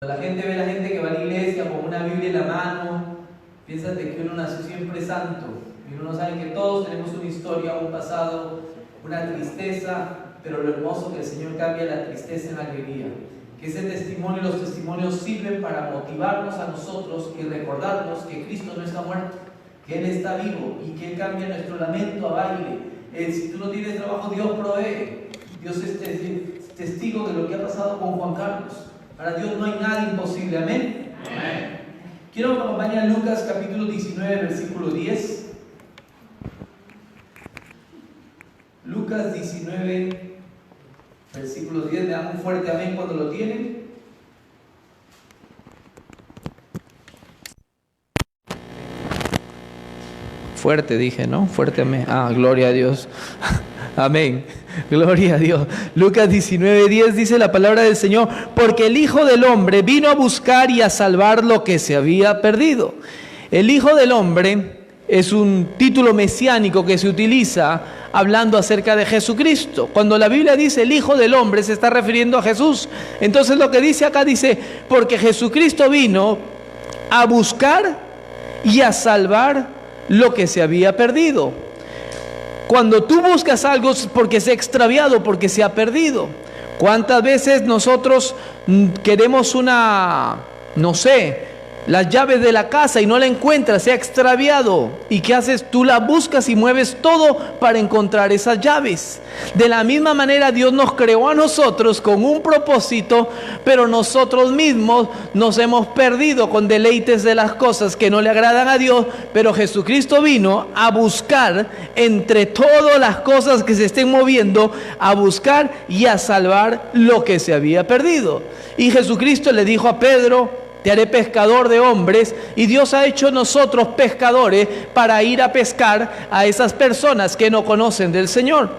La gente ve a la gente que va a la iglesia con una Biblia en la mano, piensa de que uno nació siempre santo, y uno no sabe que todos tenemos una historia, un pasado, una tristeza, pero lo hermoso que el Señor cambia la tristeza en alegría, que ese testimonio, los testimonios sirven para motivarnos a nosotros y recordarnos que Cristo no está muerto, que Él está vivo y que Él cambia nuestro lamento a baile. Si tú no tienes trabajo, Dios provee. Dios es testigo de lo que ha pasado con Juan Carlos. Para Dios no hay nada imposible. Amén. Amén. Quiero que me acompañen a Lucas capítulo 19, versículo 10. Lucas 19, versículo 10. Le dan un fuerte amén cuando lo tienen. Fuerte dije, ¿no? Fuerte amén. Gloria a Dios. Amén. Gloria a Dios. Lucas 19:10 dice la palabra del Señor: porque el Hijo del Hombre vino a buscar y a salvar lo que se había perdido. El Hijo del Hombre es un título mesiánico que se utiliza hablando acerca de Jesucristo. Cuando la Biblia dice el Hijo del Hombre, se está refiriendo a Jesús. Entonces lo que dice acá dice: porque Jesucristo vino a buscar y a salvar lo que se había perdido. Cuando tú buscas algo es porque se ha extraviado, porque se ha perdido. ¿Cuántas veces nosotros queremos las llaves de la casa y no la encuentras, se ha extraviado? ¿Y qué haces? Tú la buscas y mueves todo para encontrar esas llaves. De la misma manera Dios nos creó a nosotros con un propósito, pero nosotros mismos nos hemos perdido con deleites de las cosas que no le agradan a Dios. Pero Jesucristo vino a buscar entre todas las cosas que se estén moviendo, a buscar y a salvar lo que se había perdido. Y Jesucristo le dijo a Pedro: te haré pescador de hombres. Y Dios ha hecho nosotros pescadores para ir a pescar a esas personas que no conocen del Señor.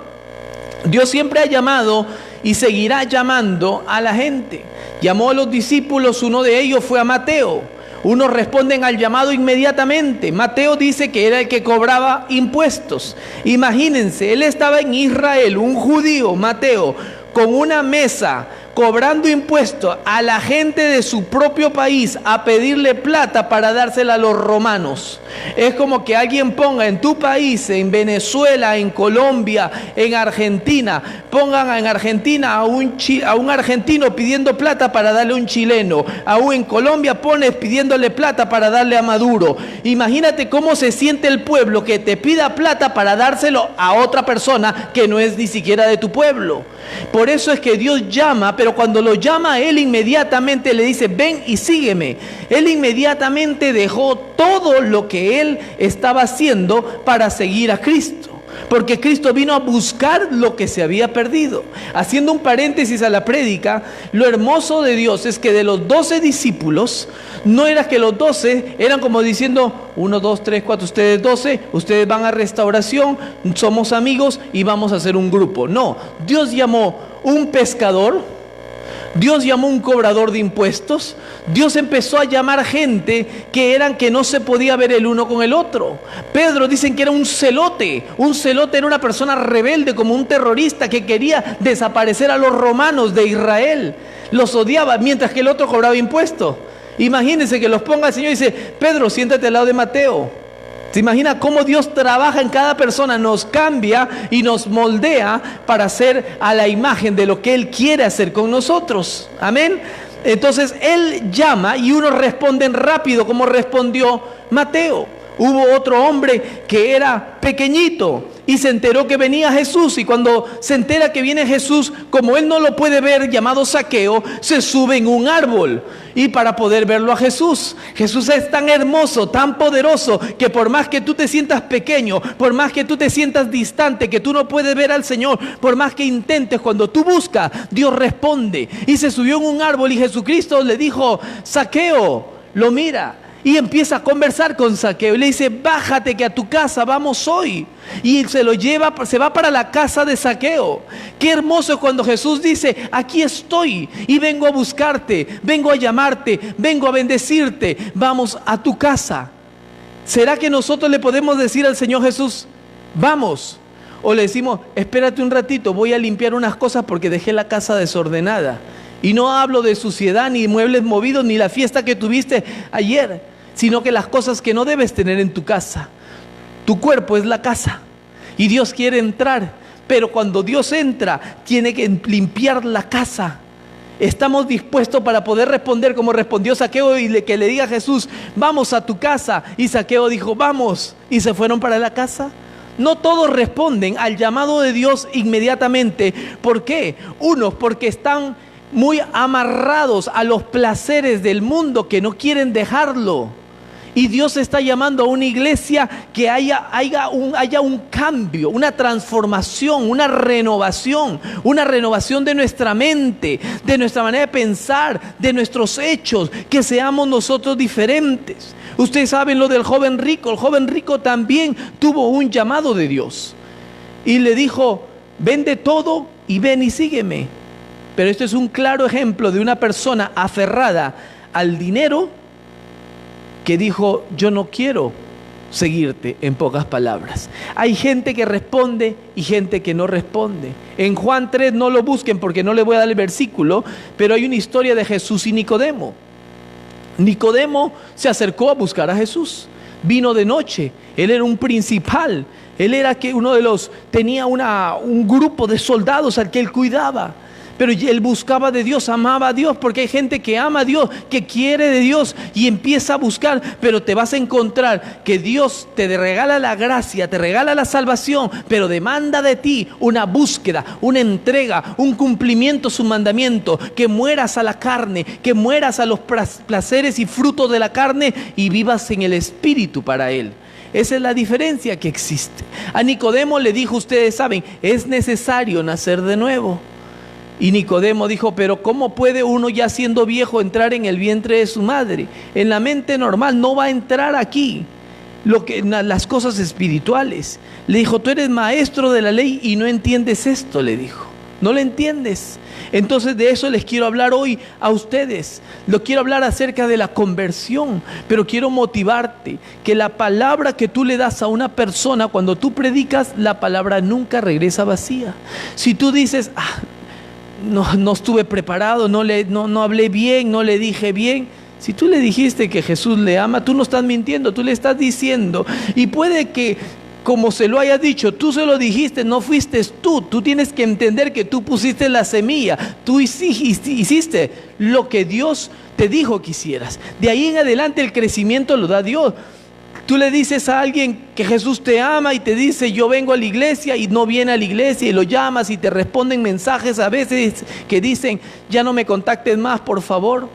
Dios siempre ha llamado y seguirá llamando a la gente. Llamó a los discípulos, uno de ellos fue a Mateo. Unos responden al llamado inmediatamente. Mateo dice que era el que cobraba impuestos. Imagínense, él estaba en Israel, un judío, Mateo, con una mesa, cobrando impuestos a la gente de su propio país, a pedirle plata para dársela a los romanos. Es como que alguien ponga en tu país, en Venezuela, en Colombia, en Argentina, pongan en Argentina a un argentino pidiendo plata para darle a un chileno. Aún en Colombia pones pidiéndole plata para darle a Maduro. Imagínate cómo se siente el pueblo que te pida plata para dárselo a otra persona que no es ni siquiera de tu pueblo. Por eso es que Dios llama, pero cuando lo llama, Él inmediatamente le dice: ven y sígueme. Él inmediatamente dejó todo lo que Él estaba haciendo para seguir a Cristo, porque Cristo vino a buscar lo que se había perdido. Haciendo un paréntesis a la prédica, lo hermoso de Dios es que de los 12 discípulos, no era que los 12 eran como diciendo 1, 2, 3, 4, ustedes 12, ustedes van a restauración, somos amigos y vamos a hacer un grupo. No, Dios llamó un pescador, Dios llamó un cobrador de impuestos. Dios empezó a llamar gente que no se podía ver el uno con el otro. Pedro dicen que era un celote. Un celote era una persona rebelde, como un terrorista que quería desaparecer a los romanos de Israel. Los odiaba, mientras que el otro cobraba impuestos. Imagínense que los ponga el Señor y dice: Pedro, siéntate al lado de Mateo. ¿Se imagina cómo Dios trabaja en cada persona? Nos cambia y nos moldea para hacer a la imagen de lo que Él quiere hacer con nosotros. Amén. Entonces Él llama y unos responden rápido, como respondió Mateo. Hubo otro hombre que era pequeñito y se enteró que venía Jesús, y cuando se entera que viene Jesús, como él no lo puede ver, llamado Zaqueo, se sube en un árbol y para poder verlo a Jesús. Jesús es tan hermoso, tan poderoso, que por más que tú te sientas pequeño, por más que tú te sientas distante, que tú no puedes ver al Señor, por más que intentes, cuando tú buscas, Dios responde. Y se subió en un árbol y Jesucristo le dijo: Zaqueo, lo mira. Y empieza a conversar con Zaqueo y le dice: bájate, que a tu casa vamos hoy. Y se lo lleva, se va para la casa de Zaqueo. Qué hermoso es cuando Jesús dice: aquí estoy y vengo a buscarte, vengo a llamarte, vengo a bendecirte, vamos a tu casa. ¿Será que nosotros le podemos decir al Señor Jesús: vamos? O le decimos: espérate un ratito, voy a limpiar unas cosas porque dejé la casa desordenada? Y no hablo de suciedad, ni muebles movidos, ni la fiesta que tuviste ayer, sino que las cosas que no debes tener en tu casa. Tu cuerpo es la casa y Dios quiere entrar, pero cuando Dios entra, tiene que limpiar la casa. ¿Estamos dispuestos para poder responder como respondió Zaqueo y que le diga a Jesús, vamos a tu casa? Y Zaqueo dijo, vamos, y se fueron para la casa. No todos responden al llamado de Dios inmediatamente. ¿Por qué? Unos porque están muy amarrados a los placeres del mundo que no quieren dejarlo. Y Dios está llamando a una iglesia que haya un cambio, una transformación, una renovación de nuestra mente, de nuestra manera de pensar, de nuestros hechos, que seamos nosotros diferentes. Ustedes saben lo del joven rico. El joven rico también tuvo un llamado de Dios y le dijo, vende todo y ven y sígueme. Pero este es un claro ejemplo de una persona aferrada al dinero, que dijo, yo no quiero seguirte, en pocas palabras. Hay gente que responde y gente que no responde. En Juan 3 no lo busquen porque no les voy a dar el versículo, pero hay una historia de Jesús y Nicodemo. Nicodemo se acercó a buscar a Jesús. Vino de noche. Él era un principal. Él era tenía un grupo de soldados al que él cuidaba. Pero él buscaba de Dios, amaba a Dios, porque hay gente que ama a Dios, que quiere de Dios y empieza a buscar, pero te vas a encontrar que Dios te regala la gracia, te regala la salvación, pero demanda de ti una búsqueda, una entrega, un cumplimiento, su mandamiento, que mueras a la carne, que mueras a los placeres y frutos de la carne y vivas en el Espíritu para Él. Esa es la diferencia que existe. A Nicodemo le dijo, ustedes saben, es necesario nacer de nuevo. Y Nicodemo dijo, pero ¿cómo puede uno ya siendo viejo entrar en el vientre de su madre? En la mente normal no va a entrar aquí las cosas espirituales. Le dijo, tú eres maestro de la ley y no entiendes esto, le dijo. No lo entiendes. Entonces de eso les quiero hablar hoy a ustedes. Lo quiero hablar acerca de la conversión, pero quiero motivarte que la palabra que tú le das a una persona, cuando tú predicas, la palabra nunca regresa vacía. Si tú dices, no estuve preparado, no hablé bien, no le dije bien. Si tú le dijiste que Jesús le ama, tú no estás mintiendo, tú le estás diciendo. Y puede que, como se lo hayas dicho, tú se lo dijiste, no fuiste tú. Tú tienes que entender que tú pusiste la semilla. Tú hiciste lo que Dios te dijo que hicieras. De ahí en adelante el crecimiento lo da Dios. Tú le dices a alguien que Jesús te ama y te dice, yo vengo a la iglesia, y no viene a la iglesia, y lo llamas y te responden mensajes a veces que dicen, ya no me contactes más, por favor.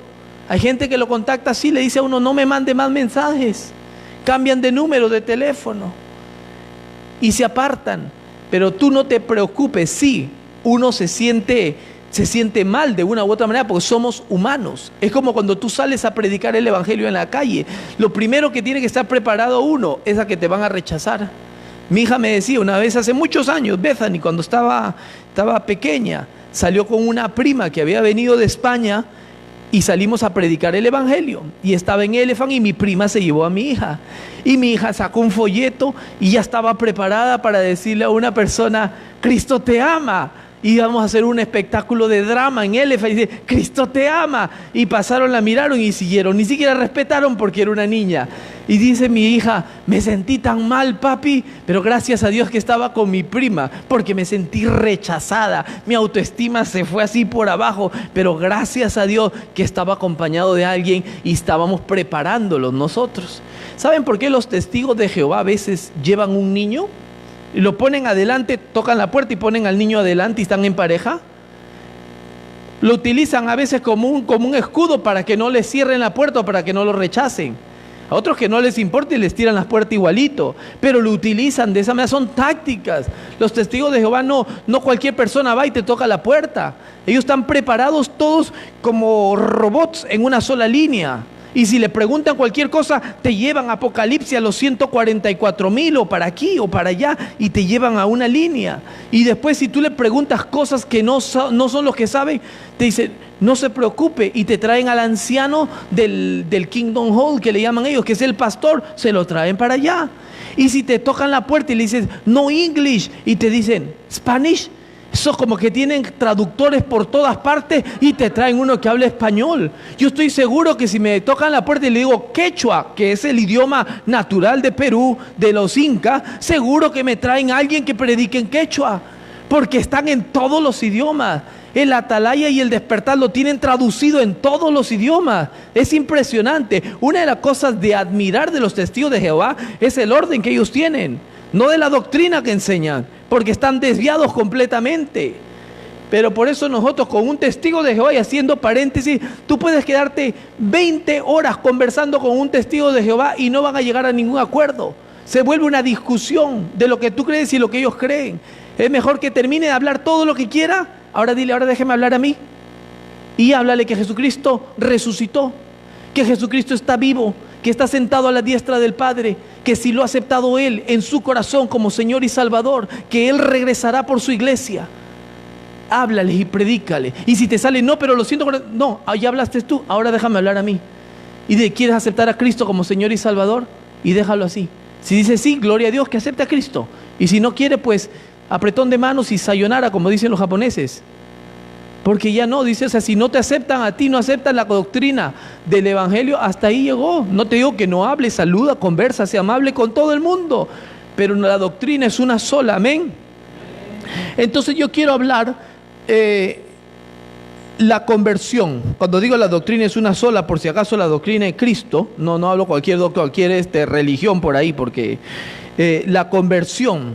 Hay gente que lo contacta así, le dice a uno, no me mande más mensajes. Cambian de número de teléfono y se apartan. Pero tú no te preocupes, sí, uno se siente mal de una u otra manera porque somos humanos. Es como cuando tú sales a predicar el evangelio en la calle. Lo primero que tiene que estar preparado uno es a que te van a rechazar. Mi hija me decía una vez hace muchos años, Bethany, cuando estaba pequeña, salió con una prima que había venido de España y salimos a predicar el evangelio. Y estaba en Elephant y mi prima se llevó a mi hija. Y mi hija sacó un folleto y ya estaba preparada para decirle a una persona, Cristo te ama. Y íbamos a hacer un espectáculo de drama en Elephant y dice, Cristo te ama. Y pasaron, la miraron y siguieron. Ni siquiera respetaron porque era una niña. Y dice mi hija, me sentí tan mal, papi, pero gracias a Dios que estaba con mi prima, porque me sentí rechazada. Mi autoestima se fue así por abajo, pero gracias a Dios que estaba acompañado de alguien y estábamos preparándolos nosotros. ¿Saben por qué los testigos de Jehová a veces llevan un niño? Y lo ponen adelante, tocan la puerta y ponen al niño adelante y están en pareja. Lo utilizan a veces como un escudo para que no les cierren la puerta o para que no lo rechacen. A otros que no les importa y les tiran las puertas igualito, pero lo utilizan de esa manera, son tácticas. Los testigos de Jehová no cualquier persona va y te toca la puerta. Ellos están preparados todos como robots en una sola línea. Y si le preguntan cualquier cosa, te llevan a Apocalipsis a los 144,000 o para aquí o para allá y te llevan a una línea. Y después si tú le preguntas cosas que no son los que saben, te dicen, no se preocupe, y te traen al anciano del Kingdom Hall, que le llaman ellos, que es el pastor, se lo traen para allá. Y si te tocan la puerta y le dices, no English, y te dicen, Spanish, Eso es como que tienen traductores por todas partes y te traen uno que habla español. Yo estoy seguro que si me tocan la puerta y le digo quechua, que es el idioma natural de Perú, de los incas, seguro que me traen a alguien que predique en quechua, porque están en todos los idiomas. El Atalaya y el Despertar lo tienen traducido en todos los idiomas. Es impresionante. Una de las cosas de admirar de los testigos de Jehová es el orden que ellos tienen, no de la doctrina que enseñan, porque están desviados completamente. Pero por eso nosotros con un testigo de Jehová, y haciendo paréntesis, tú puedes quedarte 20 horas conversando con un testigo de Jehová y no van a llegar a ningún acuerdo. Se vuelve una discusión de lo que tú crees y lo que ellos creen. Es mejor que termine de hablar todo lo que quiera. Ahora dile, ahora déjeme hablar a mí. Y háblale que Jesucristo resucitó, que Jesucristo está vivo, que está sentado a la diestra del Padre, que si lo ha aceptado Él en su corazón como Señor y Salvador, que Él regresará por su iglesia. Háblale y predícale. Y si te sale, no, pero lo siento, no, ya hablaste tú, ahora déjame hablar a mí. Y ¿quieres aceptar a Cristo como Señor y Salvador? Y déjalo así. Si dice sí, gloria a Dios, que acepte a Cristo. Y si no quiere, pues apretón de manos y sayonara, como dicen los japoneses. Porque ya no, dice, o sea, si no te aceptan a ti, no aceptan la doctrina del Evangelio, hasta ahí llegó. No te digo que no hable, saluda, conversa, sea amable con todo el mundo, pero la doctrina es una sola, amén. Entonces yo quiero hablar la conversión. Cuando digo la doctrina es una sola, por si acaso la doctrina de Cristo, no hablo cualquier religión por ahí, porque la conversión.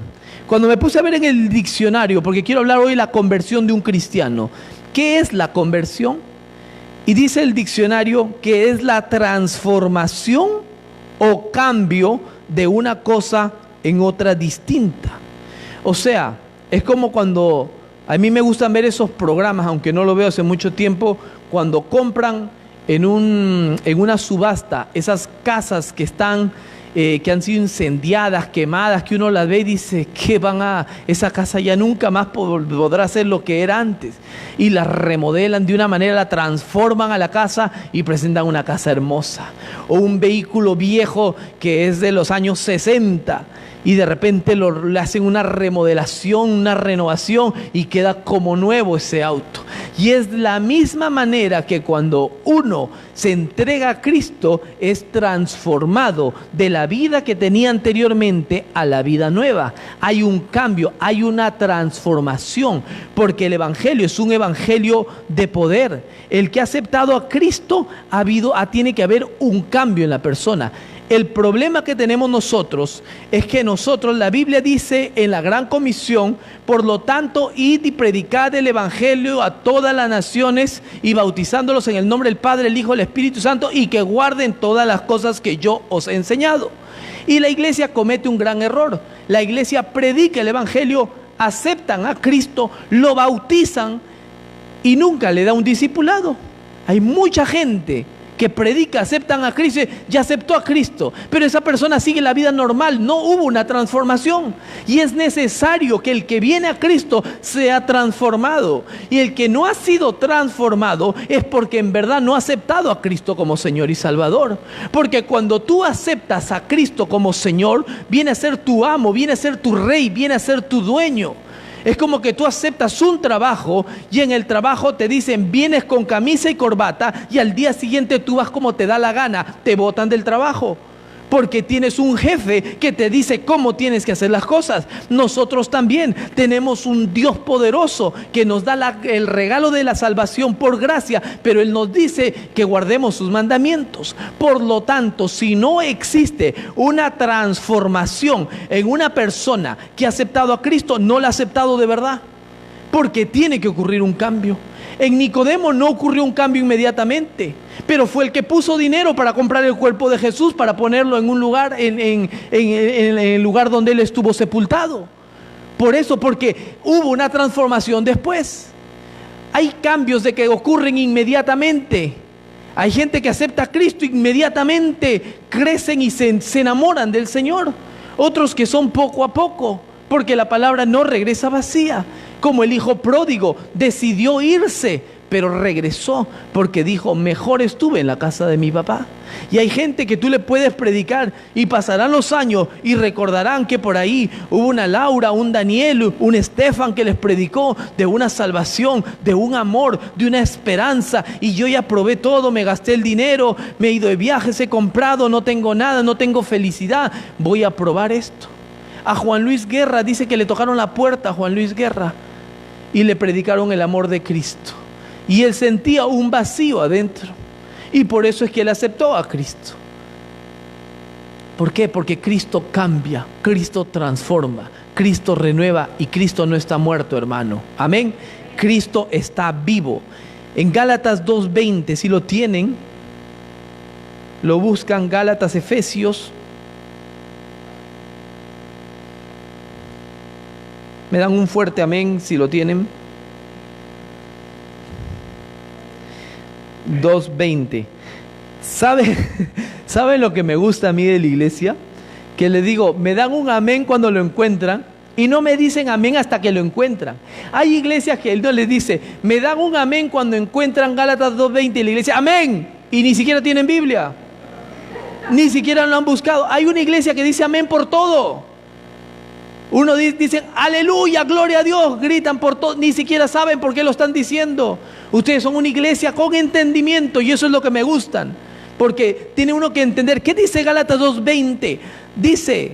Cuando me puse a ver en el diccionario, porque quiero hablar hoy de la conversión de un cristiano, ¿qué es la conversión? Y dice el diccionario que es la transformación o cambio de una cosa en otra distinta. O sea, es como cuando, a mí me gustan ver esos programas, aunque no lo veo hace mucho tiempo, cuando compran en una subasta esas casas que están que han sido incendiadas, quemadas, que uno las ve y dice que esa casa ya nunca más podrá ser lo que era antes, y la remodelan de una manera, la transforman a la casa y presentan una casa hermosa. O un vehículo viejo que es de los años 60 y de repente le hacen una remodelación, una renovación y queda como nuevo ese auto. Y es la misma manera que cuando uno se entrega a Cristo es transformado de la vida que tenía anteriormente a la vida nueva. Hay un cambio, hay una transformación, porque el Evangelio es un Evangelio de poder. El que ha aceptado a Cristo tiene que haber un cambio en la persona. El problema que tenemos nosotros es que la Biblia dice en la Gran Comisión, por lo tanto, id y predicad el Evangelio a todas las naciones y bautizándolos en el nombre del Padre, el Hijo y el Espíritu Santo, y que guarden todas las cosas que yo os he enseñado. Y la iglesia comete un gran error. La iglesia predica el Evangelio, aceptan a Cristo, lo bautizan y nunca le da un discipulado. Hay mucha gente que predica, aceptan a Cristo, ya aceptó a Cristo, pero esa persona sigue la vida normal, no hubo una transformación. Y es necesario que el que viene a Cristo sea transformado. Y el que no ha sido transformado es porque en verdad no ha aceptado a Cristo como Señor y Salvador. Porque cuando tú aceptas a Cristo como Señor, viene a ser tu amo, viene a ser tu rey, viene a ser tu dueño. Es como que tú aceptas un trabajo y en el trabajo te dicen vienes con camisa y corbata, y al día siguiente tú vas como te da la gana, te botan del trabajo. Porque tienes un jefe que te dice cómo tienes que hacer las cosas. Nosotros también tenemos un Dios poderoso que nos da el regalo de la salvación por gracia, pero Él nos dice que guardemos sus mandamientos. Por lo tanto, si no existe una transformación en una persona que ha aceptado a Cristo, no la ha aceptado de verdad, porque tiene que ocurrir un cambio. En Nicodemo no ocurrió un cambio inmediatamente, pero fue el que puso dinero para comprar el cuerpo de Jesús, para ponerlo en un lugar, en el lugar donde Él estuvo sepultado. Por eso, porque hubo una transformación después. Hay cambios de que ocurren inmediatamente. Hay gente que acepta a Cristo inmediatamente, crecen y se enamoran del Señor. Otros que son poco a poco, porque la palabra no regresa vacía. Como el hijo pródigo decidió irse pero regresó porque dijo, mejor estuve en la casa de mi papá. Y hay gente que tú le puedes predicar y pasarán los años y recordarán que por ahí hubo una Laura, un Daniel, un Estefan que les predicó de una salvación, de un amor, de una esperanza. Y yo ya probé todo, me gasté el dinero, me he ido de viajes, he comprado, no tengo nada, no tengo felicidad. Voy a probar esto. A Juan Luis Guerra dice que le tocaron la puerta a Juan Luis Guerra y le predicaron el amor de Cristo. Y él sentía un vacío adentro. Y por eso es que él aceptó a Cristo. ¿Por qué? Porque Cristo cambia, Cristo transforma, Cristo renueva y Cristo no está muerto, hermano. Amén. Cristo está vivo. En Gálatas 2:20, si lo tienen, lo buscan, Gálatas, Efesios. Me dan un fuerte amén si lo tienen. 2:20. ¿Saben lo que me gusta a mí de la iglesia? Que le digo, me dan un amén cuando lo encuentran y no me dicen amén hasta que lo encuentran. Hay iglesias que él no les dice, me dan un amén cuando encuentran Gálatas 2:20 y la iglesia, amén, y ni siquiera tienen Biblia, ni siquiera lo han buscado. Hay una iglesia que dice amén por todo. Uno dicen, aleluya, gloria a Dios, gritan por todo, ni siquiera saben por qué lo están diciendo. Ustedes son una iglesia con entendimiento y eso es lo que me gustan, porque tiene uno que entender. ¿Qué dice Gálatas 2:20? Dice,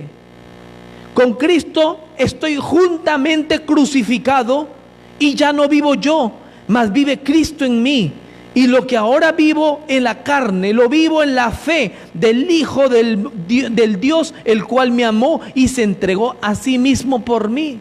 con Cristo estoy juntamente crucificado y ya no vivo yo, mas vive Cristo en mí. Y lo que ahora vivo en la carne, lo vivo en la fe del Hijo del Dios, el cual me amó y se entregó a sí mismo por mí.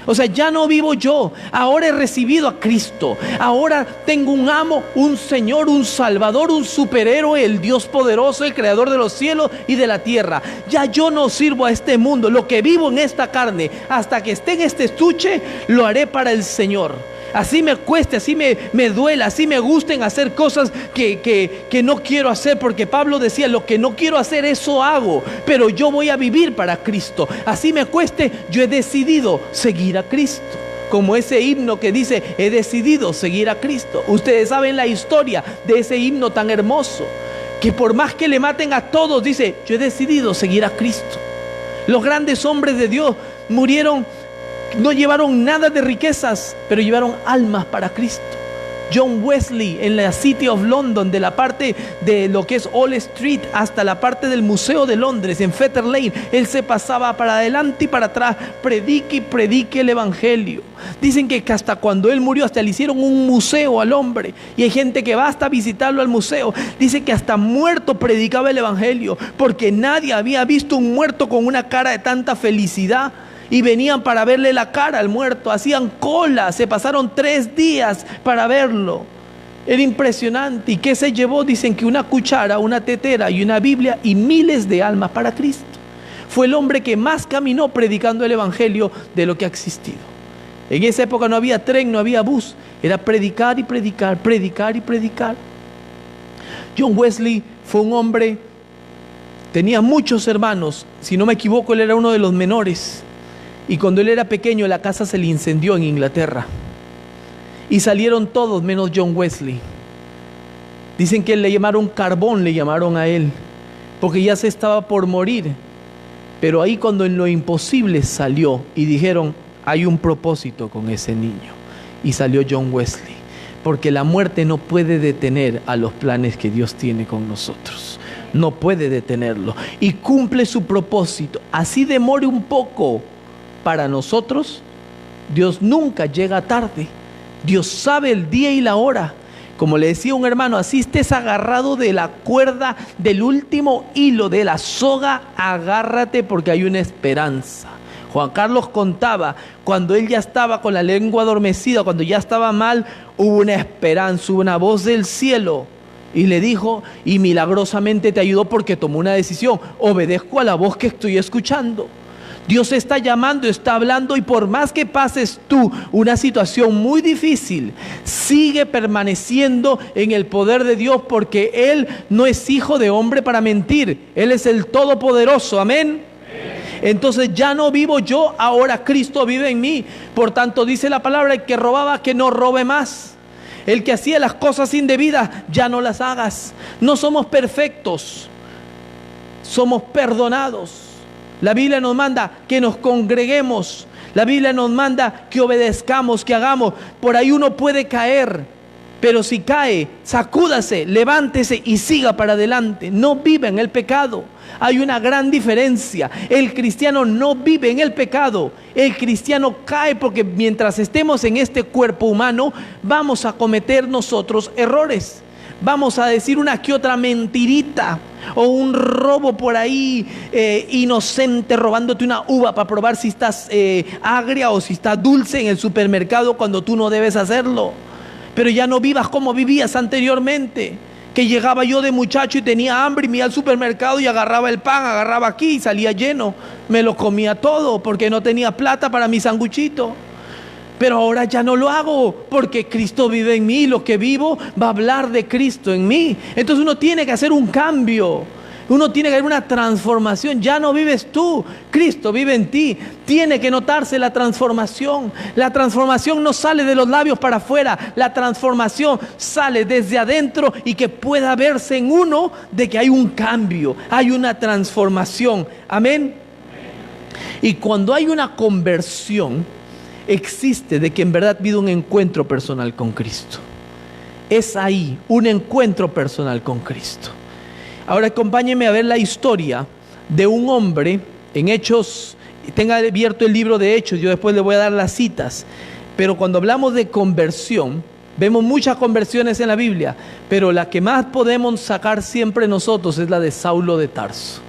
O sea, ya no vivo yo, ahora he recibido a Cristo. Ahora tengo un amo, un Señor, un Salvador, un superhéroe, el Dios poderoso, el creador de los cielos y de la tierra. Ya yo no sirvo a este mundo. Lo que vivo en esta carne, hasta que esté en este estuche, lo haré para el Señor. Así me cueste, así me duela, así me gusten hacer cosas que no quiero hacer, porque Pablo decía, lo que no quiero hacer, eso hago, pero yo voy a vivir para Cristo. Así me cueste, yo he decidido seguir a Cristo. Como ese himno que dice, he decidido seguir a Cristo. Ustedes saben la historia de ese himno tan hermoso, que por más que le maten a todos, dice, yo he decidido seguir a Cristo. Los grandes hombres de Dios murieron, no llevaron nada de riquezas, pero llevaron almas para Cristo. John Wesley en la City of London, de la parte de lo que es Old Street hasta la parte del Museo de Londres, en Fetter Lane, él se pasaba para adelante y para atrás, predique y predique el Evangelio. Dicen que hasta cuando él murió, hasta le hicieron un museo al hombre, y hay gente que va hasta visitarlo al museo. Dice que hasta muerto predicaba el Evangelio, porque nadie había visto un muerto con una cara de tanta felicidad. Y venían para verle la cara al muerto, hacían cola, se pasaron 3 días para verlo. Era impresionante. ¿Y qué se llevó? Dicen que una cuchara, una tetera y una Biblia y miles de almas para Cristo. Fue el hombre que más caminó predicando el Evangelio de lo que ha existido. En esa época no había tren, no había bus, era predicar y predicar, predicar y predicar. John Wesley fue un hombre, tenía muchos hermanos, si no me equivoco él era uno de los menores. Y cuando él era pequeño, la casa se le incendió en Inglaterra. Y salieron todos menos John Wesley. Dicen que le llamaron carbón, le llamaron a él, porque ya se estaba por morir. Pero ahí cuando en lo imposible salió y dijeron, hay un propósito con ese niño. Y salió John Wesley. Porque la muerte no puede detener a los planes que Dios tiene con nosotros. No puede detenerlo. Y cumple su propósito. Así demore un poco. Para nosotros, Dios nunca llega tarde. Dios sabe el día y la hora. Como le decía un hermano, así estés agarrado de la cuerda, del último hilo de la soga, agárrate porque hay una esperanza. Juan Carlos contaba, cuando él ya estaba con la lengua adormecida, cuando ya estaba mal, hubo una esperanza, hubo una voz del cielo. Y le dijo, y milagrosamente te ayudó porque tomó una decisión. Obedezco a la voz que estoy escuchando. Dios está llamando, está hablando, y por más que pases tú una situación muy difícil, sigue permaneciendo en el poder de Dios, porque Él no es hijo de hombre para mentir. Él es el Todopoderoso, amén. Entonces ya no vivo yo, ahora Cristo vive en mí. Por tanto dice la palabra, el que robaba que no robe más. El que hacía las cosas indebidas, ya no las hagas. No somos perfectos, somos perdonados. La Biblia nos manda que nos congreguemos. La Biblia nos manda que obedezcamos, que hagamos. Por ahí uno puede caer, pero si cae, sacúdase, levántese y siga para adelante. No vive en el pecado. Hay una gran diferencia. El cristiano no vive en el pecado. El cristiano cae porque mientras estemos en este cuerpo humano, vamos a cometer nosotros errores. Vamos a decir una que otra mentirita o un robo por ahí inocente, robándote una uva para probar si estás agria o si está dulce en el supermercado cuando tú no debes hacerlo. Pero ya no vivas como vivías anteriormente, que llegaba yo de muchacho y tenía hambre y me iba al supermercado y agarraba el pan, agarraba aquí y salía lleno. Me lo comía todo porque no tenía plata para mi sanguchito. Pero ahora ya no lo hago porque Cristo vive en mí. Lo que vivo va a hablar de Cristo en mí. Entonces uno tiene que hacer un cambio. Uno tiene que hacer una transformación. Ya no vives tú, Cristo vive en ti. Tiene que notarse la transformación. La transformación no sale de los labios para afuera. La transformación sale desde adentro y que pueda verse en uno de que hay un cambio, hay una transformación. Amén. Y cuando hay una conversión, existe de que en verdad vive un encuentro personal con Cristo. Es ahí, un encuentro personal con Cristo. Ahora acompáñenme a ver la historia de un hombre en Hechos. Tenga abierto el libro de Hechos, yo después le voy a dar las citas. Pero cuando hablamos de conversión, vemos muchas conversiones en la Biblia, pero la que más podemos sacar siempre nosotros es la de Saulo de Tarso.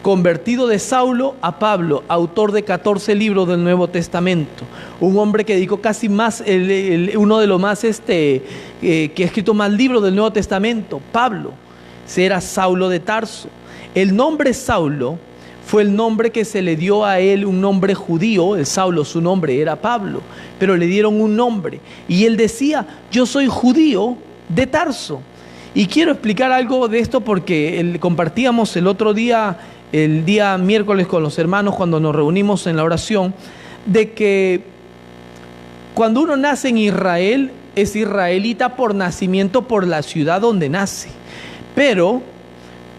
Convertido de Saulo a Pablo, autor de 14 libros del Nuevo Testamento. Un hombre que dedicó casi más, uno de los más, que ha escrito más libros del Nuevo Testamento, Pablo. Era Saulo de Tarso. El nombre Saulo fue el nombre que se le dio a él, un nombre judío. El Saulo, su nombre era Pablo, pero le dieron un nombre. Y él decía, yo soy judío de Tarso. Y quiero explicar algo de esto porque compartíamos el otro día, el día miércoles con los hermanos cuando nos reunimos en la oración, de que cuando uno nace en Israel, es israelita por nacimiento, por la ciudad donde nace. Pero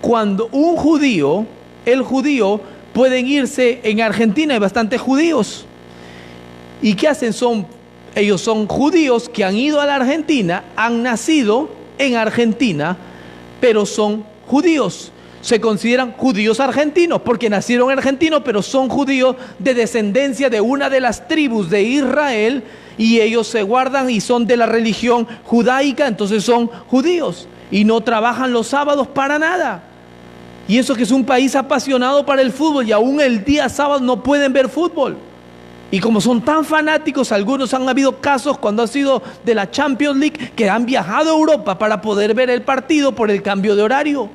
cuando un judío, el judío, pueden irse en Argentina, hay bastantes judíos. ¿Y qué hacen? Ellos son judíos que han ido a la Argentina, han nacido en Argentina, pero son judíos. Se consideran judíos argentinos porque nacieron argentinos, pero son judíos de descendencia de una de las tribus de Israel y ellos se guardan y son de la religión judaica, entonces son judíos y no trabajan los sábados para nada. Y eso que es un país apasionado para el fútbol y aún el día sábado no pueden ver fútbol. Y como son tan fanáticos, algunos han habido casos cuando ha sido de la Champions League que han viajado a Europa para poder ver el partido por el cambio de horario.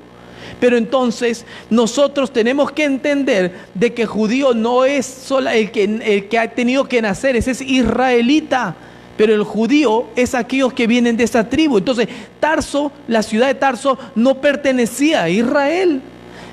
Pero entonces nosotros tenemos que entender de que judío no es solo el que ha tenido que nacer, ese es israelita. Pero el judío es aquellos que vienen de esa tribu. Entonces Tarso, la ciudad de Tarso, no pertenecía a Israel.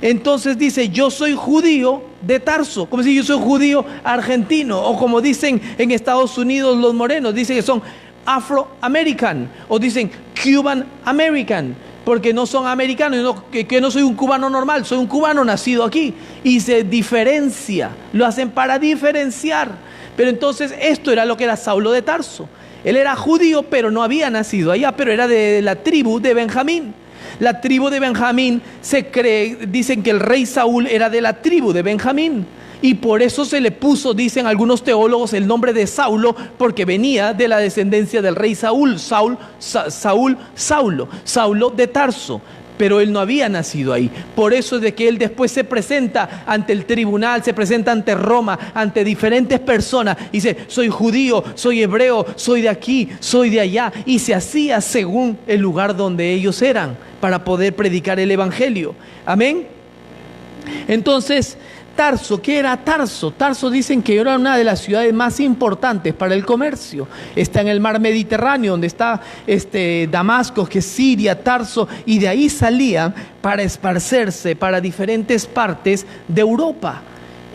Entonces dice, yo soy judío de Tarso, como si yo soy judío argentino, o como dicen en Estados Unidos los morenos, dicen que son Afro-American, o dicen Cuban American, porque no son americanos, que no soy un cubano normal, soy un cubano nacido aquí, y se diferencia, lo hacen para diferenciar. Pero entonces esto era lo que era Saulo de Tarso. Él era judío, pero no había nacido allá, pero era de la tribu de Benjamín. La tribu de Benjamín dicen que el rey Saúl era de la tribu de Benjamín. Y por eso se le puso, dicen algunos teólogos, el nombre de Saulo, porque venía de la descendencia del rey Saúl, Saulo de Tarso. Pero él no había nacido ahí. Por eso es de que él después se presenta ante el tribunal, se presenta ante Roma, ante diferentes personas. Y dice, soy judío, soy hebreo, soy de aquí, soy de allá. Y se hacía según el lugar donde ellos eran, para poder predicar el evangelio. Amén. Entonces, Tarso, ¿qué era Tarso? Tarso dicen que era una de las ciudades más importantes para el comercio. Está en el mar Mediterráneo, donde está Damasco, que es Siria, Tarso, y de ahí salían para esparcerse para diferentes partes de Europa.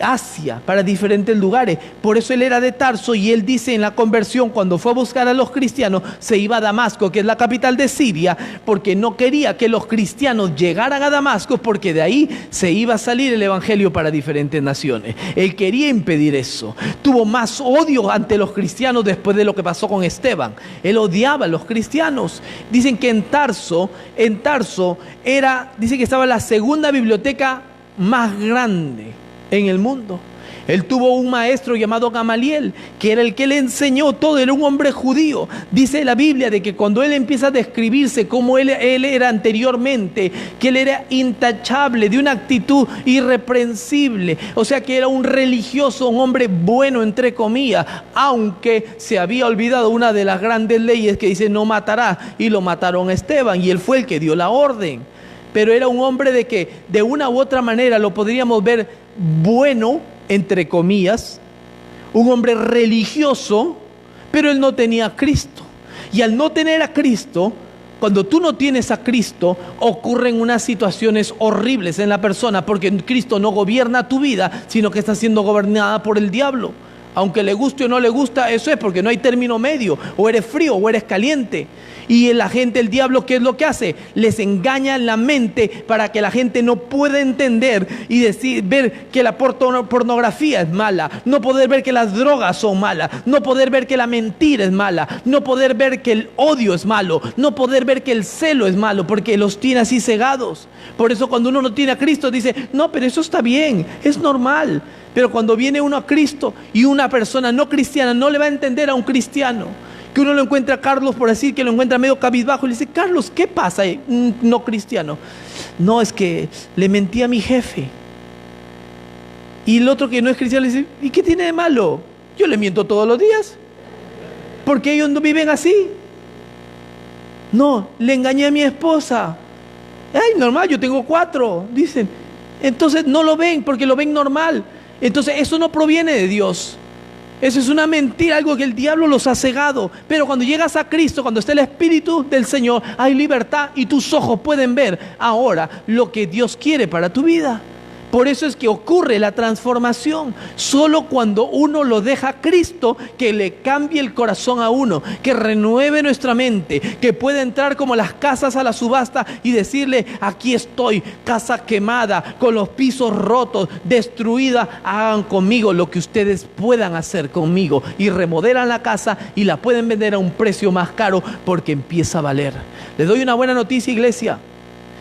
Asia, para diferentes lugares. Por eso él era de Tarso, y él dice en la conversión, cuando fue a buscar a los cristianos, se iba a Damasco, que es la capital de Siria, porque no quería que los cristianos llegaran a Damasco, porque de ahí se iba a salir el evangelio para diferentes naciones. Él quería impedir eso. Tuvo más odio ante los cristianos después de lo que pasó con Esteban. Él odiaba a los cristianos. Dicen que en Tarso dice que estaba la segunda biblioteca más grande en el mundo. Él tuvo un maestro llamado Gamaliel, que era el que le enseñó todo, era un hombre judío. Dice la Biblia de que cuando él empieza a describirse como él era anteriormente, que él era intachable, de una actitud irreprensible, o sea que era un religioso, un hombre bueno entre comillas, aunque se había olvidado una de las grandes leyes que dice no matarás, y lo mataron a Esteban, y él fue el que dio la orden. Pero era un hombre de que de una u otra manera lo podríamos ver bueno, entre comillas, un hombre religioso, pero él no tenía a Cristo. Y al no tener a Cristo, cuando tú no tienes a Cristo, ocurren unas situaciones horribles en la persona, porque Cristo no gobierna tu vida, sino que está siendo gobernada por el diablo. Aunque le guste o no le gusta, eso es porque no hay término medio, o eres frío o eres caliente. Y la gente, el diablo, ¿qué es lo que hace? Les engaña la mente para que la gente no pueda entender y ver que la pornografía es mala, no poder ver que las drogas son malas, no poder ver que la mentira es mala, no poder ver que el odio es malo, no poder ver que el celo es malo, porque los tiene así cegados. Por eso cuando uno no tiene a Cristo dice, no, pero eso está bien, es normal. Pero cuando viene uno a Cristo y una persona no cristiana no le va a entender a un cristiano, que uno lo encuentra a Carlos, por decir que lo encuentra medio cabizbajo, y le dice, Carlos, ¿qué pasa? Un no cristiano. No, es que le mentí a mi jefe. Y el otro que no es cristiano le dice, ¿y qué tiene de malo? Yo le miento todos los días. ¿Por qué ellos no viven así? No, le engañé a mi esposa. Ay, normal, yo tengo 4, dicen. Entonces no lo ven, porque lo ven normal. Entonces eso no proviene de Dios. Eso es una mentira, algo que el diablo los ha cegado. Pero cuando llegas a Cristo, cuando está el Espíritu del Señor, hay libertad y tus ojos pueden ver ahora lo que Dios quiere para tu vida. Por eso es que ocurre la transformación. Solo cuando uno lo deja a Cristo, que le cambie el corazón a uno, que renueve nuestra mente, que pueda entrar como las casas a la subasta y decirle, aquí estoy, casa quemada, con los pisos rotos, destruida, hagan conmigo lo que ustedes puedan hacer conmigo. Y remodelan la casa y la pueden vender a un precio más caro porque empieza a valer. Les doy una buena noticia, iglesia.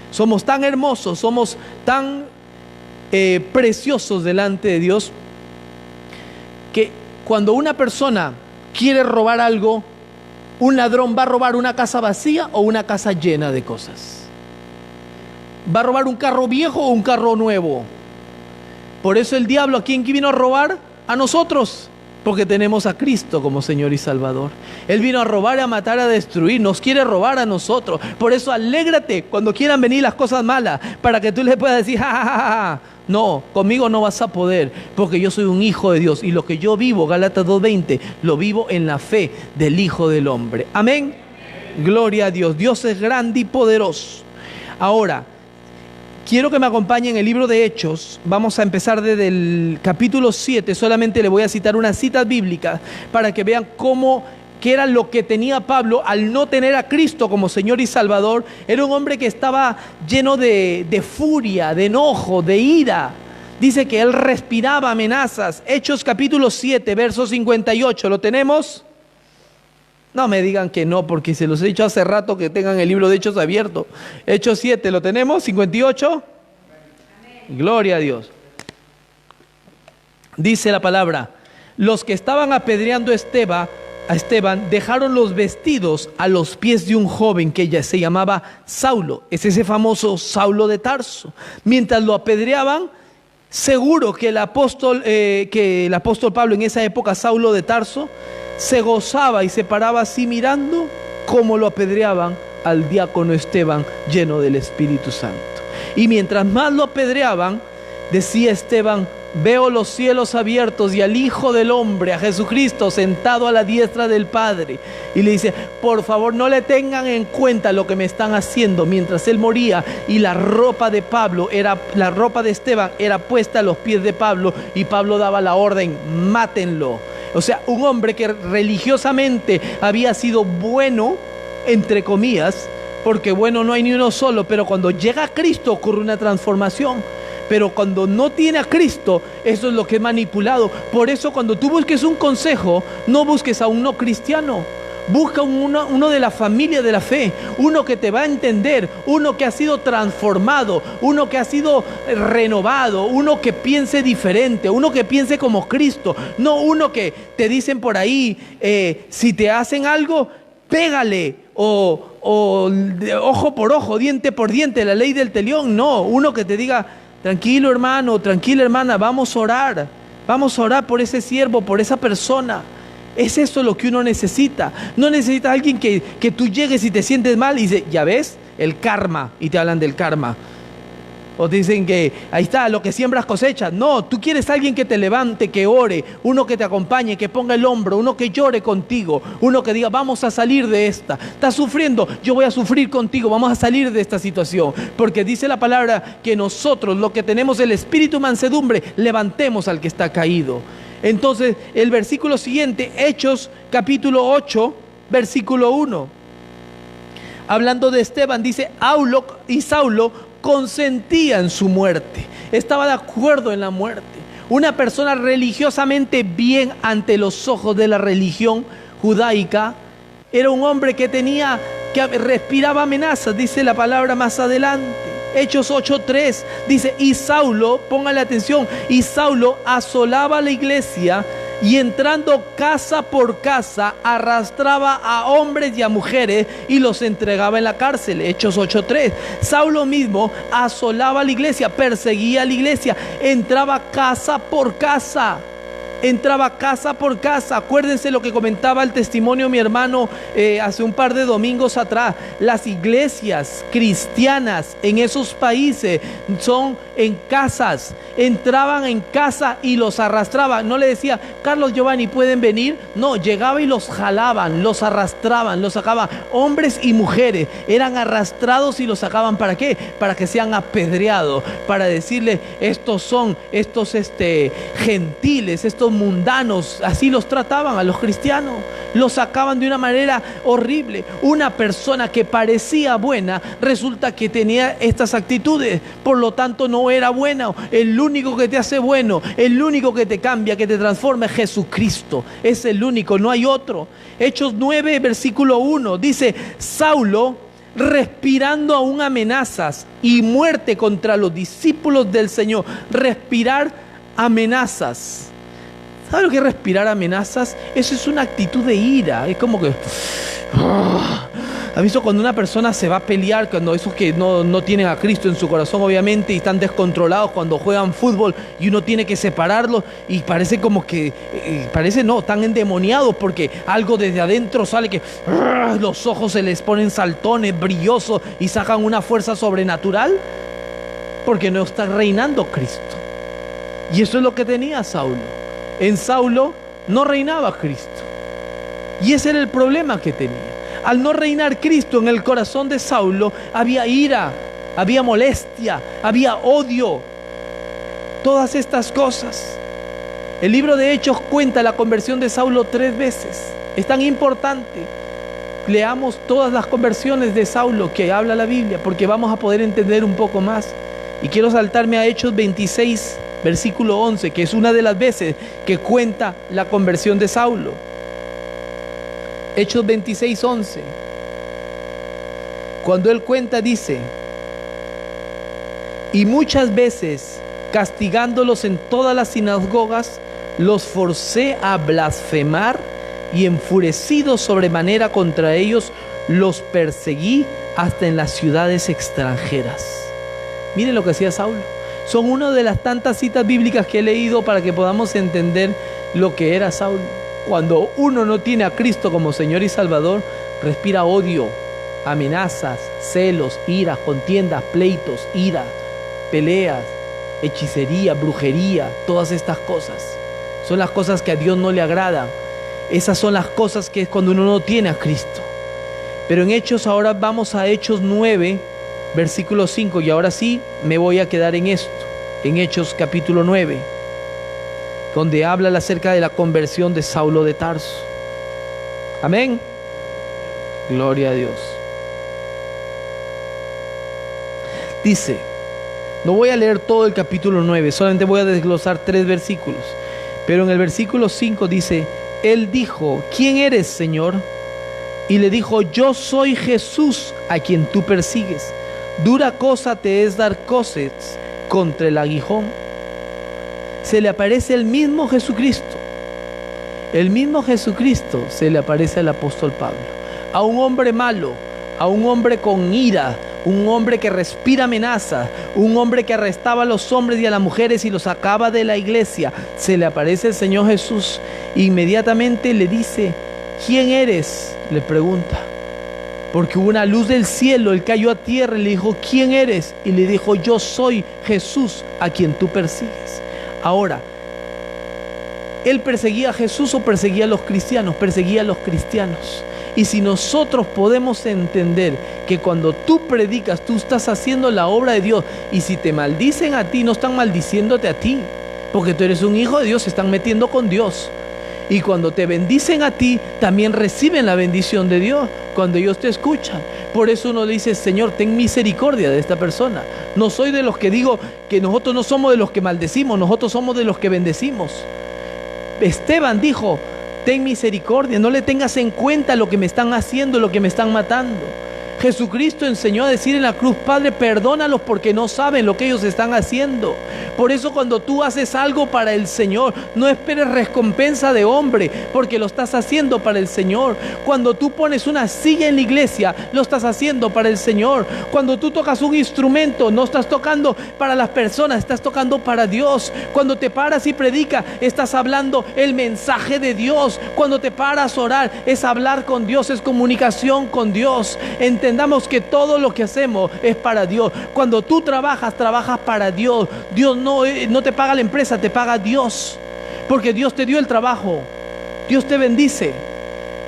Somos tan hermosos, somos tan preciosos delante de Dios, que cuando una persona quiere robar algo, un ladrón va a robar una casa vacía o una casa llena de cosas. Va a robar un carro viejo o un carro nuevo. Por eso el diablo, ¿a quién vino a robar? A nosotros, porque tenemos a Cristo como Señor y Salvador. Él vino a robar, a matar, a destruir. Nos quiere robar a nosotros. Por eso alégrate cuando quieran venir las cosas malas, para que tú les puedas decir, ja, ja, ja, ja. No, conmigo no vas a poder, porque yo soy un hijo de Dios, y lo que yo vivo, Gálatas 2:20, lo vivo en la fe del Hijo del Hombre. Amén. Gloria a Dios. Dios es grande y poderoso. Ahora, quiero que me acompañen en el libro de Hechos. Vamos a empezar desde el capítulo 7. Solamente le voy a citar unas citas bíblicas para que vean qué era lo que tenía Pablo al no tener a Cristo como Señor y Salvador. Era un hombre que estaba lleno de furia, de enojo, de ira. Dice que él respiraba amenazas. Hechos capítulo 7, verso 58. ¿Lo tenemos? No me digan que no, porque se los he dicho hace rato que tengan el libro de Hechos abierto. Hechos 7, ¿lo tenemos? 58. Amén. Gloria a Dios. Dice la palabra, los que estaban apedreando a Esteban dejaron los vestidos a los pies de un joven que ya se llamaba Saulo. Es ese famoso Saulo de Tarso. Mientras lo apedreaban, seguro que el apóstol Pablo, en esa época Saulo de Tarso, se gozaba y se paraba así mirando cómo lo apedreaban al diácono Esteban lleno del Espíritu Santo. Y mientras más lo apedreaban, Decía Esteban: veo los cielos abiertos y al Hijo del Hombre, a Jesucristo, sentado a la diestra del Padre. Y le dice: por favor, no le tengan en cuenta lo que me están haciendo. Mientras él moría, y la ropa de Esteban era puesta a los pies de Pablo, y Pablo daba la orden: mátenlo. O sea, un hombre que religiosamente había sido bueno, entre comillas, porque bueno no hay ni uno solo, pero cuando llega a Cristo ocurre una transformación. Pero cuando no tiene a Cristo, eso es lo que es manipulado. Por eso, cuando tú busques un consejo, no busques a un no cristiano. Busca uno de la familia de la fe, uno que te va a entender, uno que ha sido transformado, uno que ha sido renovado, uno que piense diferente, uno que piense como Cristo. No uno que te dicen por ahí, si te hacen algo, pégale, o ojo por ojo, diente por diente, la ley del talión. No, uno que te diga: tranquilo hermano, tranquila hermana, vamos a orar por ese siervo, por esa persona. Es eso lo que uno necesita. No necesita alguien que tú llegues y te sientes mal y dices: ya ves, el karma, y te hablan del karma. O te dicen que ahí está, lo que siembras cosechas. No, tú quieres a alguien que te levante, que ore, uno que te acompañe, que ponga el hombro, uno que llore contigo, uno que diga: vamos a salir de esta. Estás sufriendo, yo voy a sufrir contigo, vamos a salir de esta situación. Porque dice la palabra que nosotros, lo que tenemos el espíritu mansedumbre, levantemos al que está caído. Entonces, el versículo siguiente, Hechos capítulo 8, versículo 1. Hablando de Esteban, dice: Saulo consentía en su muerte, estaba de acuerdo en la muerte. Una persona religiosamente bien ante los ojos de la religión judaica, era un hombre que respiraba amenazas, dice la palabra más adelante. Hechos 8:3 dice: y Saulo, póngale atención, y Saulo asolaba la iglesia, y entrando casa por casa arrastraba a hombres y a mujeres y los entregaba en la cárcel. Hechos 8:3. Saulo mismo asolaba la iglesia, perseguía a la iglesia, entraba casa por casa. Acuérdense lo que comentaba el testimonio mi hermano hace un par de domingos atrás. Las iglesias cristianas en esos países son en casas. Entraban en casa y los arrastraban. No le decía: Carlos, Giovanni, ¿pueden venir? No, llegaba y los jalaban, los arrastraban, los sacaban. Hombres y mujeres eran arrastrados y los sacaban. ¿Para qué? Para que sean apedreados, para decirle: estos gentiles, estos mundanos. Así los trataban a los cristianos, los sacaban de una manera horrible. Una persona que parecía buena resulta que tenía estas actitudes, por lo tanto no era buena. El único que te hace bueno, el único que te cambia, que te transforma, es Jesucristo. Es el único, no hay otro. Hechos 9 versículo 1 dice: Saulo, respirando aún amenazas y muerte contra los discípulos del Señor. Respirar amenazas. ¿Sabe lo que es respirar amenazas? Eso es una actitud de ira. Es como que... ¿has visto cuando una persona se va a pelear? Cuando esos que no tienen a Cristo en su corazón, obviamente, y están descontrolados cuando juegan fútbol y uno tiene que separarlos, y parece como que... están endemoniados porque algo desde adentro sale que... los ojos se les ponen saltones, brillosos, y sacan una fuerza sobrenatural porque no está reinando Cristo. Y eso es lo que tenía Saulo. En Saulo no reinaba Cristo. Y ese era el problema que tenía. Al no reinar Cristo en el corazón de Saulo, había ira, había molestia, había odio. Todas estas cosas. El libro de Hechos cuenta la conversión de Saulo 3 veces. Es tan importante. Leamos todas las conversiones de Saulo que habla la Biblia, porque vamos a poder entender un poco más. Y quiero saltarme a Hechos 26, versículo 11, que es una de las veces que cuenta la conversión de Saulo. Hechos 26, 11. Cuando él cuenta, dice: y muchas veces, castigándolos en todas las sinagogas, los forcé a blasfemar, y enfurecido sobremanera contra ellos, los perseguí hasta en las ciudades extranjeras. Miren lo que hacía Saulo. Son una de las tantas citas bíblicas que he leído para que podamos entender lo que era Saulo. Cuando uno no tiene a Cristo como Señor y Salvador, respira odio, amenazas, celos, iras, contiendas, pleitos, ira, peleas. hechicería, brujería, todas estas cosas. Son las cosas que a Dios no le agradan. Esas son las cosas que es cuando uno no tiene a Cristo. Pero en Hechos, ahora vamos a Hechos 9, versículo 5, y ahora sí me voy a quedar en esto, en Hechos capítulo 9, donde habla acerca de la conversión de Saulo de Tarso. Amén. Gloria a Dios. Dice, no voy a leer todo el capítulo 9, solamente voy a desglosar 3 versículos. Pero en el versículo 5 dice, él dijo, ¿quién eres, Señor? Y le dijo, yo soy Jesús a quien tú persigues. Dura cosa te es dar coces contra el aguijón. Se le aparece el mismo Jesucristo. El mismo Jesucristo se le aparece al apóstol Pablo. A un hombre malo, a un hombre con ira, un hombre que respira amenaza, un hombre que arrestaba a los hombres y a las mujeres y los sacaba de la iglesia. Se le aparece el Señor Jesús. Inmediatamente le dice, ¿quién eres? Le pregunta. Porque hubo una luz del cielo, él cayó a tierra y le dijo, ¿quién eres? Y le dijo, yo soy Jesús a quien tú persigues. Ahora, ¿él perseguía a Jesús o perseguía a los cristianos? Perseguía a los cristianos. Y si nosotros podemos entender que cuando tú predicas, tú estás haciendo la obra de Dios, y si te maldicen a ti, no están maldiciéndote a ti, porque tú eres un hijo de Dios, se están metiendo con Dios. Y cuando te bendicen a ti, también reciben la bendición de Dios cuando ellos te escuchan. Por eso uno le dice, Señor, ten misericordia de esta persona. No soy de los que digo que nosotros no somos de los que maldecimos, nosotros somos de los que bendecimos. Esteban dijo, ten misericordia, no le tengas en cuenta lo que me están haciendo, lo que me están matando. Jesucristo enseñó a decir en la cruz, Padre, perdónalos porque no saben lo que ellos están haciendo. Por eso cuando tú haces algo para el Señor, no esperes recompensa de hombre, porque lo estás haciendo para el Señor. Cuando tú pones una silla en la iglesia, lo estás haciendo para el Señor. Cuando tú tocas un instrumento, no estás tocando para las personas, estás tocando para Dios. Cuando te paras y predicas, estás hablando el mensaje de Dios. Cuando te paras a orar, es hablar con Dios, es comunicación con Dios. Entendamos que todo lo que hacemos es para Dios. Cuando tú trabajas, trabajas para Dios. Dios no te paga la empresa, te paga Dios. Porque Dios te dio el trabajo. Dios te bendice.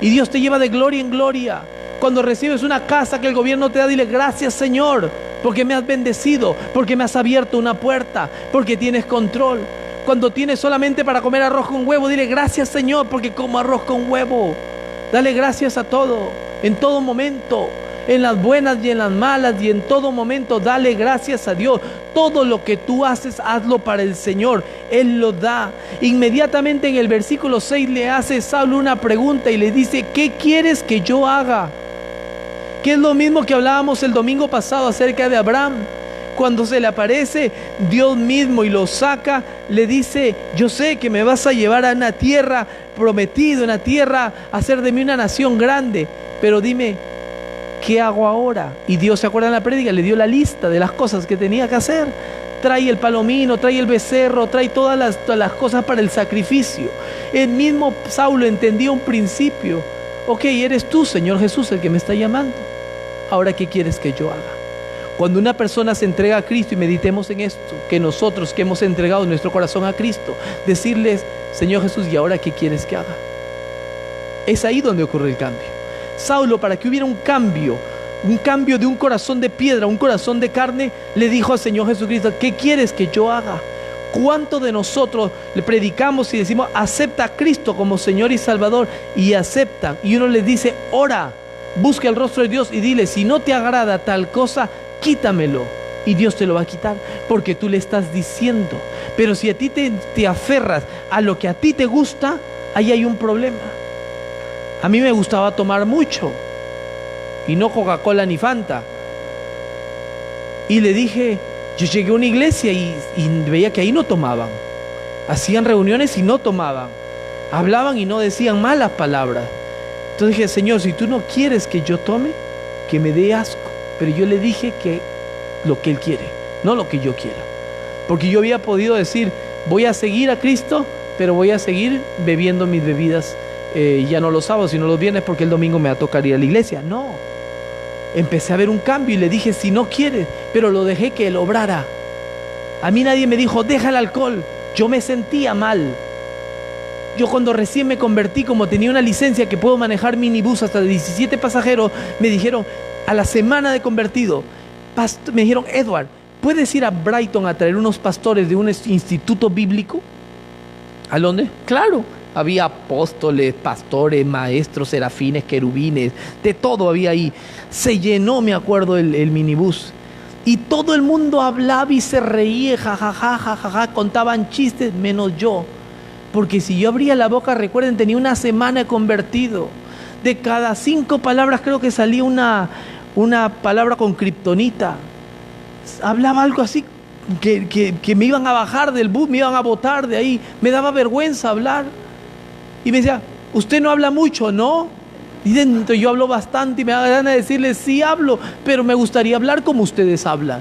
Y Dios te lleva de gloria en gloria. Cuando recibes una casa que el gobierno te da, dile gracias, Señor, porque me has bendecido, porque me has abierto una puerta, porque tienes control. Cuando tienes solamente para comer arroz con huevo, dile gracias, Señor, porque como arroz con huevo. Dale gracias a todo, en todo momento. En las buenas y en las malas y en todo momento, dale gracias a Dios. Todo lo que tú haces, hazlo para el Señor. Él lo da. Inmediatamente en el versículo 6 le hace Saulo una pregunta y le dice, ¿qué quieres que yo haga? Que es lo mismo que hablábamos el domingo pasado acerca de Abraham. Cuando se le aparece Dios mismo y lo saca, le dice, yo sé que me vas a llevar a una tierra prometida, una tierra, a hacer de mí una nación grande, pero dime, ¿qué hago ahora? Y Dios, ¿se acuerdan de la prédica? Le dio la lista de las cosas que tenía que hacer. Trae el palomino, trae el becerro, trae todas las cosas para el sacrificio. El mismo Saulo entendía un principio. Ok, eres tú, Señor Jesús, el que me está llamando. Ahora, ¿qué quieres que yo haga? Cuando una persona se entrega a Cristo, y meditemos en esto, que nosotros que hemos entregado nuestro corazón a Cristo, decirles, Señor Jesús, ¿y ahora qué quieres que haga? Es ahí donde ocurre el cambio. Saulo, para que hubiera un cambio de un corazón de piedra, un corazón de carne, le dijo al Señor Jesucristo, ¿qué quieres que yo haga? ¿Cuántos de nosotros le predicamos y decimos, acepta a Cristo como Señor y Salvador? Y aceptan, y uno les dice, ora, busca el rostro de Dios y dile, si no te agrada tal cosa, quítamelo. Y Dios te lo va a quitar, porque tú le estás diciendo. Pero si a ti te aferras a lo que a ti te gusta, ahí hay un problema. A mí me gustaba tomar mucho, y no Coca-Cola ni Fanta. Y le dije, yo llegué a una iglesia y veía que ahí no tomaban. Hacían reuniones y no tomaban. Hablaban y no decían malas palabras. Entonces dije, Señor, si tú no quieres que yo tome, que me dé asco. Pero yo le dije que lo que Él quiere, no lo que yo quiera. Porque yo había podido decir, voy a seguir a Cristo, pero voy a seguir bebiendo mis bebidas, ya no los sábados, sino los viernes, porque el domingo me va a tocar ir a la iglesia. No. Empecé a ver un cambio y le dije, si no quieres, pero lo dejé que Él obrara. A mí nadie me dijo, deja el alcohol. Yo me sentía mal. Yo cuando recién me convertí, como tenía una licencia que puedo manejar minibús hasta de 17 pasajeros, me dijeron, a la semana de convertido, me dijeron, Edward, ¿puedes ir a Brighton a traer unos pastores de un instituto bíblico? ¿A dónde? Claro, había apóstoles, pastores, maestros, serafines, querubines, de todo había ahí. Se llenó, me acuerdo, el minibús. Y todo el mundo hablaba y se reía, jajaja, jajaja, contaban chistes, menos yo. Porque si yo abría la boca, recuerden, tenía una semana convertido. De cada 5 palabras creo que salía una palabra con kriptonita. Hablaba algo así que me iban a bajar del bus, me iban a botar de ahí. Me daba vergüenza hablar. Y me decía, usted no habla mucho, ¿no? Y dentro yo hablo bastante y me da ganas de decirles, sí hablo, pero me gustaría hablar como ustedes hablan.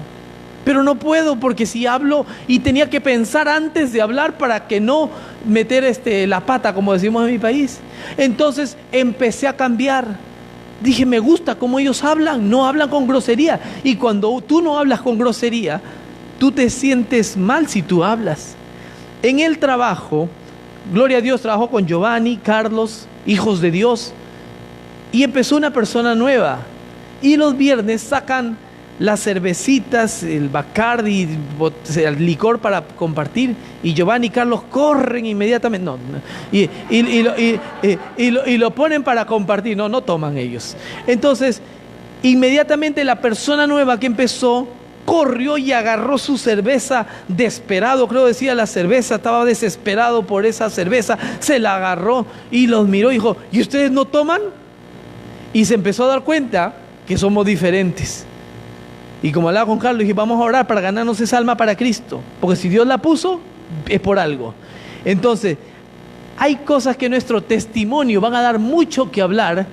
Pero no puedo porque si hablo, y tenía que pensar antes de hablar para que no meter la pata, como decimos en mi país. Entonces empecé a cambiar. Dije, me gusta cómo ellos hablan, no hablan con grosería. Y cuando tú no hablas con grosería, tú te sientes mal si tú hablas. En el trabajo, gloria a Dios, trabajó con Giovanni, Carlos, hijos de Dios. Y empezó una persona nueva. Y los viernes sacan las cervecitas, el Bacardi, el licor para compartir, y Giovanni y Carlos corren inmediatamente, y lo ponen para compartir, no toman ellos. Entonces, inmediatamente la persona nueva que empezó, corrió y agarró su cerveza, desesperado, creo decía la cerveza, estaba desesperado por esa cerveza, se la agarró y los miró y dijo, ¿y ustedes no toman? Y se empezó a dar cuenta que somos diferentes. Y como hablaba con Carlos, dije, vamos a orar para ganarnos esa alma para Cristo. Porque si Dios la puso, es por algo. Entonces, hay cosas que nuestro testimonio van a dar mucho que hablar.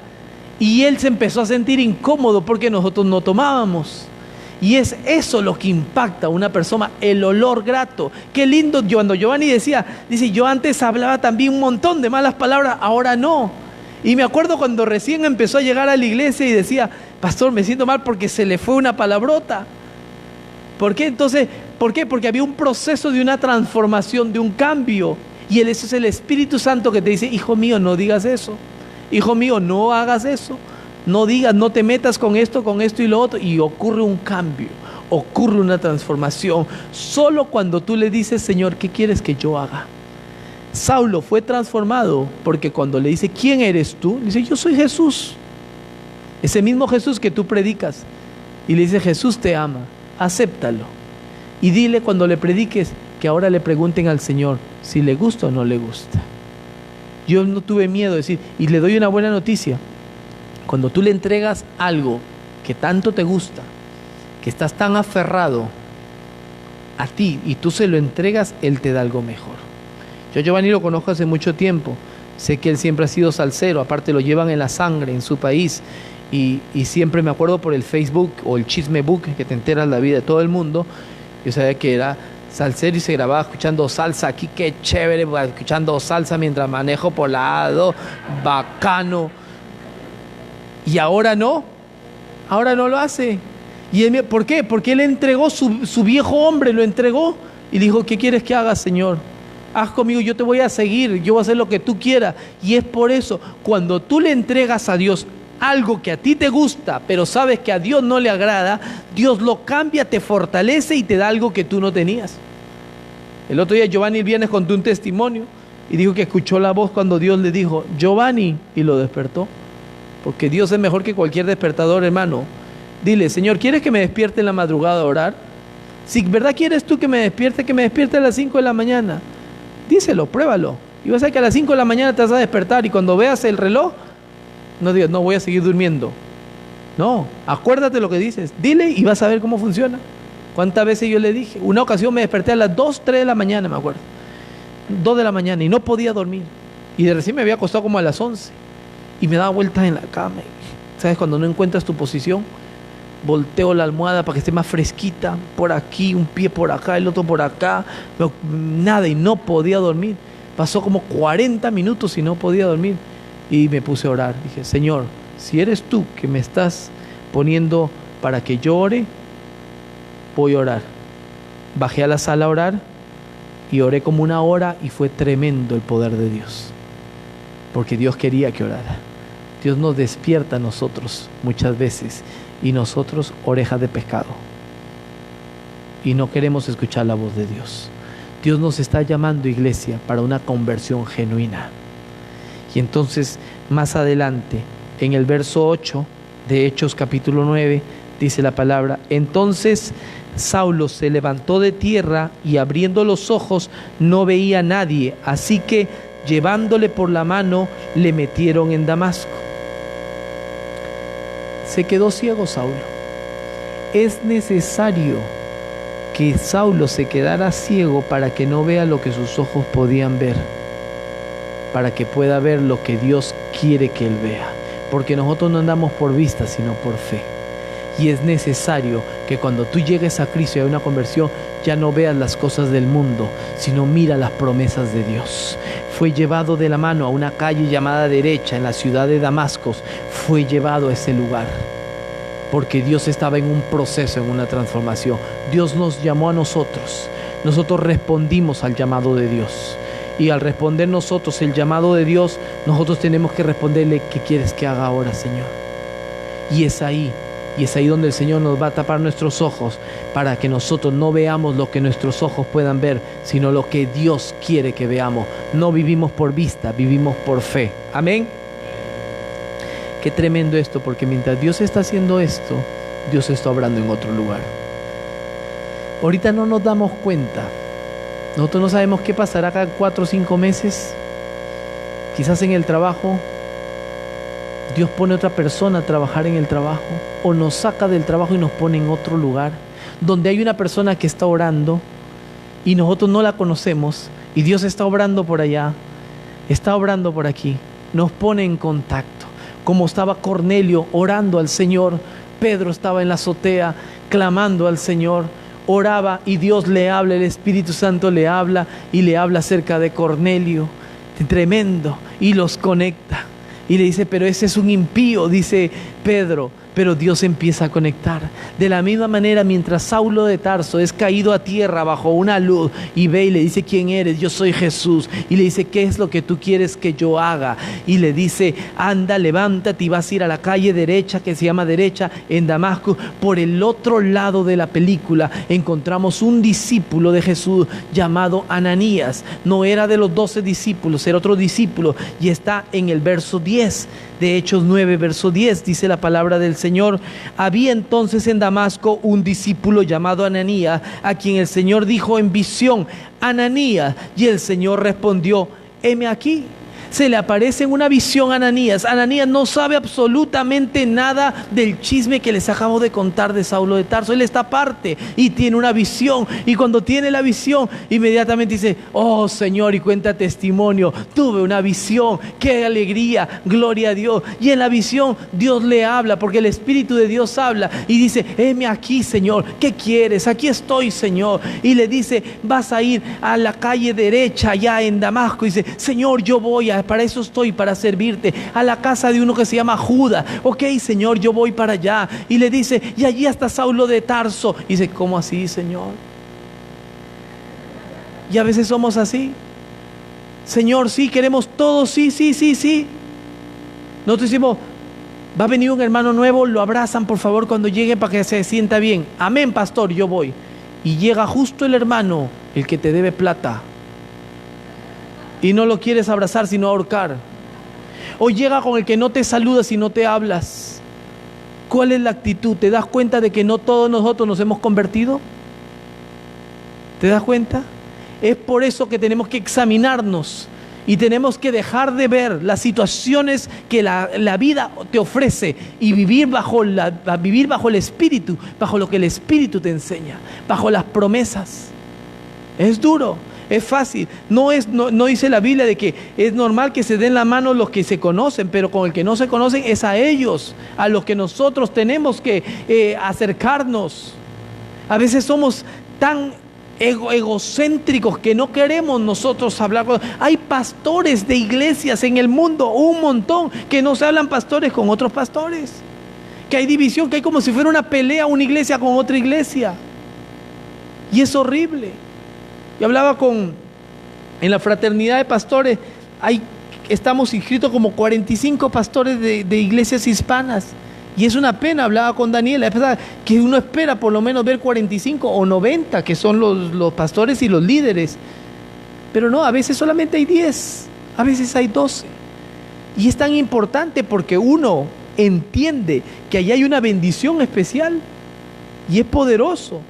Y él se empezó a sentir incómodo porque nosotros no tomábamos. Y es eso lo que impacta a una persona, el olor grato. Qué lindo, cuando Giovanni dice, yo antes hablaba también un montón de malas palabras, ahora no. Y me acuerdo cuando recién empezó a llegar a la iglesia y decía, pastor, me siento mal porque se le fue una palabrota. ¿Por qué? Entonces, ¿por qué? Porque había un proceso de una transformación, de un cambio. Y eso es el Espíritu Santo que te dice, hijo mío, no digas eso. Hijo mío, no hagas eso. No digas, no te metas con esto y lo otro. Y ocurre un cambio, ocurre una transformación. Solo cuando tú le dices, Señor, ¿qué quieres que yo haga? Saulo fue transformado porque cuando le dice, ¿quién eres tú? Le dice, yo soy Jesús. Ese mismo Jesús que tú predicas. Y le dice, Jesús te ama, acéptalo. Y dile cuando le prediques que ahora le pregunten al Señor si le gusta o no le gusta. Yo no tuve miedo de decir, y le doy una buena noticia. Cuando tú le entregas algo que tanto te gusta, que estás tan aferrado a ti y tú se lo entregas, Él te da algo mejor. Yo a Giovanni lo conozco hace mucho tiempo. Sé que él siempre ha sido salsero, aparte lo llevan en la sangre en su país. Y siempre me acuerdo por el Facebook o el Chisme Book, que te enteras la vida de todo el mundo. Yo sabía que era salsero y se grababa escuchando salsa. Aquí qué chévere, escuchando salsa mientras manejo por lado, bacano. Y ahora no lo hace. Y él, ¿por qué? Porque él entregó su viejo hombre, lo entregó y dijo, ¿qué quieres que haga, Señor? Haz conmigo, yo te voy a seguir, yo voy a hacer lo que tú quieras. Y es por eso, cuando tú le entregas a Dios algo que a ti te gusta, pero sabes que a Dios no le agrada, Dios lo cambia, te fortalece y te da algo que tú no tenías. El otro día Giovanni el viernes contó un testimonio y dijo que escuchó la voz cuando Dios le dijo, Giovanni, y lo despertó. Porque Dios es mejor que cualquier despertador, hermano. Dile, Señor, ¿quieres que me despierte en la madrugada a orar? Si verdad quieres tú que me despierte a las 5 de la mañana. Díselo, pruébalo. Y vas a ver que a las 5 de la mañana te vas a despertar y cuando veas el reloj, no digas, no voy a seguir durmiendo. No, acuérdate lo que dices. Dile y vas a ver cómo funciona. ¿Cuántas veces yo le dije? Una ocasión me desperté a las 2, 3 de la mañana, me acuerdo. 2 de la mañana y no podía dormir. Y de recién me había acostado como a las 11. Y me daba vueltas en la cama. ¿Sabes? Cuando no encuentras tu posición, volteo la almohada para que esté más fresquita. Por aquí, un pie por acá, el otro por acá. Nada, y no podía dormir. Pasó como 40 minutos y no podía dormir. Y me puse a orar. Dije, Señor, si eres tú que me estás poniendo para que yo ore, voy a orar. bajé a la sala a orar y oré como 1 hora y fue tremendo el poder de Dios, porque Dios quería que orara. Dios nos despierta a nosotros muchas veces y nosotros orejas de pescado y no queremos escuchar la voz de Dios. Dios nos está llamando, iglesia, para una conversión genuina. Y entonces más adelante en el verso 8 de Hechos capítulo 9 dice la palabra: entonces Saulo se levantó de tierra y abriendo los ojos no veía a nadie, así que llevándole por la mano le metieron en Damasco. Se quedó ciego Saulo. Es necesario que Saulo se quedara ciego para que no vea lo que sus ojos podían ver, para que pueda ver lo que Dios quiere que él vea, porque nosotros no andamos por vista sino por fe. Y es necesario que cuando tú llegues a Cristo y hay una conversión, ya no veas las cosas del mundo, sino mira las promesas de Dios. Fue llevado de la mano a una calle llamada Derecha en la ciudad de Damasco. Fue llevado a ese lugar porque Dios estaba en un proceso, en una transformación. Dios nos llamó a nosotros. Nosotros respondimos al llamado de Dios. Y al responder nosotros el llamado de Dios, nosotros tenemos que responderle: ¿qué quieres que haga ahora, Señor? Y es ahí donde el Señor nos va a tapar nuestros ojos para que nosotros no veamos lo que nuestros ojos puedan ver, sino lo que Dios quiere que veamos. No vivimos por vista, vivimos por fe. Amén. Qué tremendo esto, porque mientras Dios está haciendo esto, Dios está obrando en otro lugar. Ahorita no nos damos cuenta. Nosotros no sabemos qué pasará cada 4 o 5 meses. Quizás en el trabajo Dios pone a otra persona a trabajar en el trabajo, o nos saca del trabajo y nos pone en otro lugar donde hay una persona que está orando y nosotros no la conocemos, y Dios está obrando por allá, está obrando por aquí, nos pone en contacto. Como estaba Cornelio orando al Señor, Pedro estaba en la azotea clamando al Señor, oraba y Dios le habla, el Espíritu Santo le habla y le habla acerca de Cornelio. Tremendo. Y los conecta y le dice: pero ese es un impío, dice Pedro. Pero Dios empieza a conectar. De la misma manera, mientras Saulo de Tarso es caído a tierra bajo una luz y ve y le dice: ¿quién eres? Yo soy Jesús. Y le dice: ¿qué es lo que tú quieres que yo haga? Y le dice: anda, levántate y vas a ir a la calle derecha, que se llama Derecha, en Damasco. Por el otro lado de la película encontramos un discípulo de Jesús llamado Ananías. No era de los 12 discípulos, era otro discípulo, y está en el verso 10 de Hechos 9, verso 10, dice la palabra del Señor: había entonces en Damasco un discípulo llamado Ananías, a quien el Señor dijo en visión: Ananías. Y el Señor respondió: heme aquí. Se le aparece en una visión a Ananías. Ananías no sabe absolutamente nada del chisme que les acabo de contar de Saulo de Tarso. Él está aparte y tiene una visión. Y cuando tiene la visión, inmediatamente dice: oh Señor, y cuenta testimonio. Tuve una visión. ¡Qué alegría! ¡Gloria a Dios! Y en la visión Dios le habla, porque el Espíritu de Dios habla y dice: heme aquí, Señor. ¿Qué quieres? Aquí estoy, Señor. Y le dice: vas a ir a la calle derecha allá en Damasco. Y dice: Señor, yo voy para eso estoy, para servirte. A la casa de uno que se llama Judas. Ok, Señor, yo voy para allá. Y le dice: y allí está Saulo de Tarso. Y dice: ¿cómo así, Señor? Y a veces somos así. Señor, sí, queremos todo, sí. Nosotros decimos: va a venir un hermano nuevo, lo abrazan por favor cuando llegue para que se sienta bien. Amén, pastor, yo voy. Y llega justo el hermano, el que te debe plata, y no lo quieres abrazar sino ahorcar. O llega con el que no te saluda si no te hablas. ¿Cuál es la actitud? ¿Te das cuenta de que no todos nosotros nos hemos convertido? ¿Te das cuenta? Es por eso que tenemos que examinarnos y tenemos que dejar de ver las situaciones que la vida te ofrece y vivir bajo el Espíritu, bajo lo que el Espíritu te enseña, bajo las promesas. Es duro. Es fácil, no dice la Biblia de que es normal que se den la mano los que se conocen, pero con el que no se conocen es a ellos, a los que nosotros tenemos que acercarnos. A veces somos tan egocéntricos que no queremos nosotros hablar con... Hay pastores de iglesias en el mundo, un montón, que no se hablan pastores con otros pastores, que hay división, que hay como si fuera una pelea una iglesia con otra iglesia. Y es horrible. Yo hablaba en la fraternidad de pastores, estamos inscritos como 45 pastores de iglesias hispanas. Y es una pena, hablaba con Daniela, que uno espera por lo menos ver 45 o 90, que son los pastores y los líderes. Pero no, a veces solamente hay 10, a veces hay 12. Y es tan importante porque uno entiende que allí hay una bendición especial y es poderoso.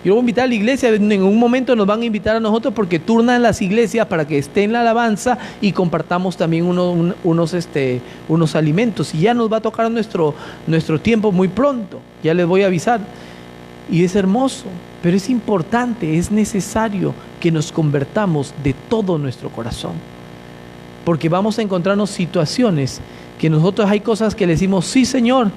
Yo voy a invitar a la iglesia, en un momento nos van a invitar a nosotros porque turnan las iglesias para que esté en la alabanza y compartamos también unos alimentos. Y ya nos va a tocar nuestro tiempo muy pronto, ya les voy a avisar. Y es hermoso, pero es importante, es necesario que nos convertamos de todo nuestro corazón. Porque vamos a encontrarnos situaciones que nosotros hay cosas que le decimos, sí Señor,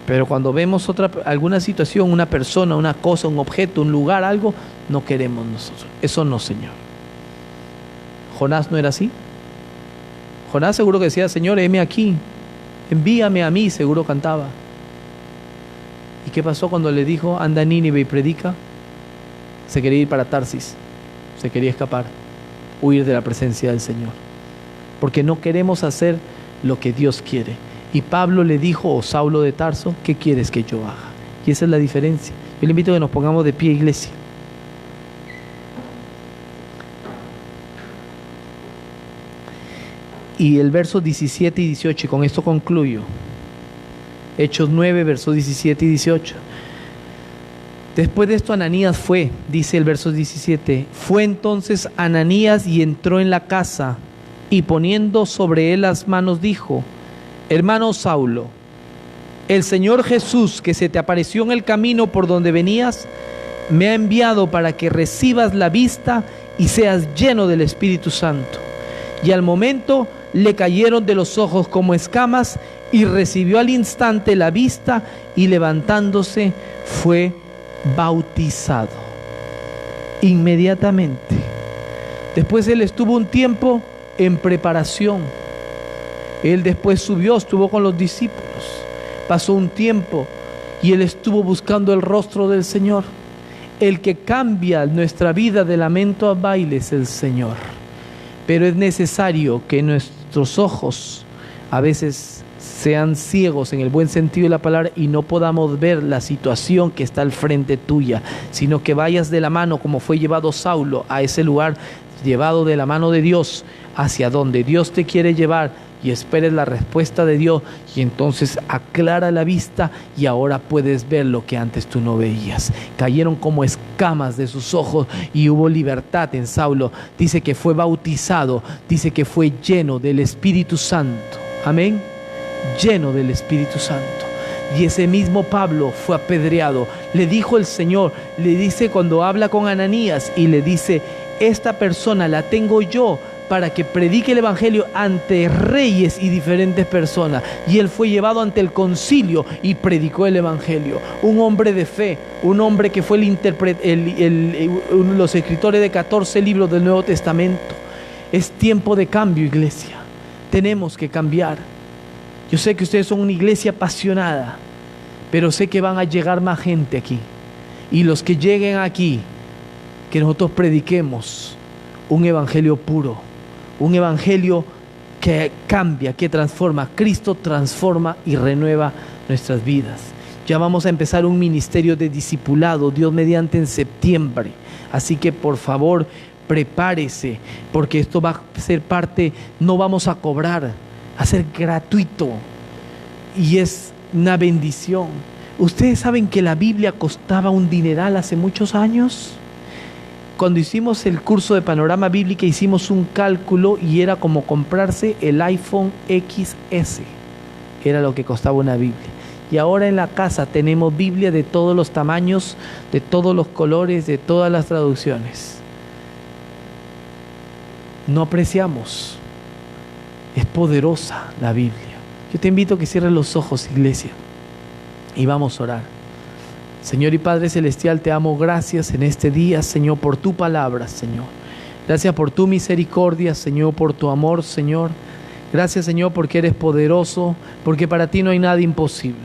pero cuando vemos alguna situación, una persona, una cosa, un objeto, un lugar, algo, no queremos nosotros. Eso no, Señor. Jonás no era así. Jonás seguro que decía, Señor, heme aquí, envíame a mí, seguro cantaba. ¿Y qué pasó cuando le dijo, anda a Nínive y predica? Se quería ir para Tarsis, se quería escapar, huir de la presencia del Señor. Porque no queremos hacer lo que Dios quiere. Y Pablo le dijo, o Saulo de Tarso, ¿qué quieres que yo haga? Y esa es la diferencia. Yo le invito a que nos pongamos de pie, iglesia. Y el verso 17 y 18, y con esto concluyo. Hechos 9, versos 17 y 18. Después de esto Ananías fue, dice el verso 17, fue entonces Ananías y entró en la casa, y poniendo sobre él las manos dijo, hermano Saulo, el Señor Jesús que se te apareció en el camino por donde venías, me ha enviado para que recibas la vista y seas lleno del Espíritu Santo. Y al momento le cayeron de los ojos como escamas y recibió al instante la vista y levantándose fue bautizado. Inmediatamente. Después él estuvo un tiempo en preparación. Él después subió, estuvo con los discípulos, pasó un tiempo y él estuvo buscando el rostro del Señor. El que cambia nuestra vida de lamento a baile es el Señor. Pero es necesario que nuestros ojos a veces sean ciegos en el buen sentido de la palabra y no podamos ver la situación que está al frente tuya, sino que vayas de la mano como fue llevado Saulo a ese lugar, llevado de la mano de Dios hacia donde Dios te quiere llevar, y esperes la respuesta de Dios, y entonces aclara la vista y ahora puedes ver lo que antes tú no veías. Cayeron como escamas de sus ojos y hubo libertad en Saulo. Dice que fue bautizado, dice que fue lleno del Espíritu Santo. Amén. Lleno del Espíritu Santo. Y ese mismo Pablo fue apedreado. Le dijo el Señor, le dice cuando habla con Ananías y le dice, esta persona la tengo yo para que predique el evangelio ante reyes y diferentes personas. Y él fue llevado ante el concilio y predicó el evangelio. Un hombre de fe, un hombre que fue uno de los escritores de 14 libros del Nuevo Testamento. Es tiempo de cambio, iglesia. Tenemos que cambiar. Yo sé que ustedes son una iglesia apasionada, pero sé que van a llegar más gente aquí. Y los que lleguen aquí, que nosotros prediquemos un evangelio puro, un evangelio que cambia, que transforma. Cristo transforma y renueva nuestras vidas. Ya vamos a empezar un ministerio de discipulado, Dios mediante, en septiembre. Así que por favor, prepárese, porque esto va a ser parte, no vamos a cobrar, a ser gratuito. Y es una bendición. Ustedes saben que la Biblia costaba un dineral hace muchos años. Cuando hicimos el curso de Panorama Bíblica hicimos un cálculo y era como comprarse el iPhone XS. Era lo que costaba una Biblia. Y ahora en la casa tenemos Biblia de todos los tamaños, de todos los colores, de todas las traducciones. No apreciamos. Es poderosa la Biblia. Yo te invito a que cierres los ojos, iglesia, y vamos a orar. Señor y Padre Celestial, te amo, gracias en este día, Señor, por tu palabra, Señor. Gracias por tu misericordia, Señor, por tu amor, Señor. Gracias, Señor, porque eres poderoso, porque para ti no hay nada imposible.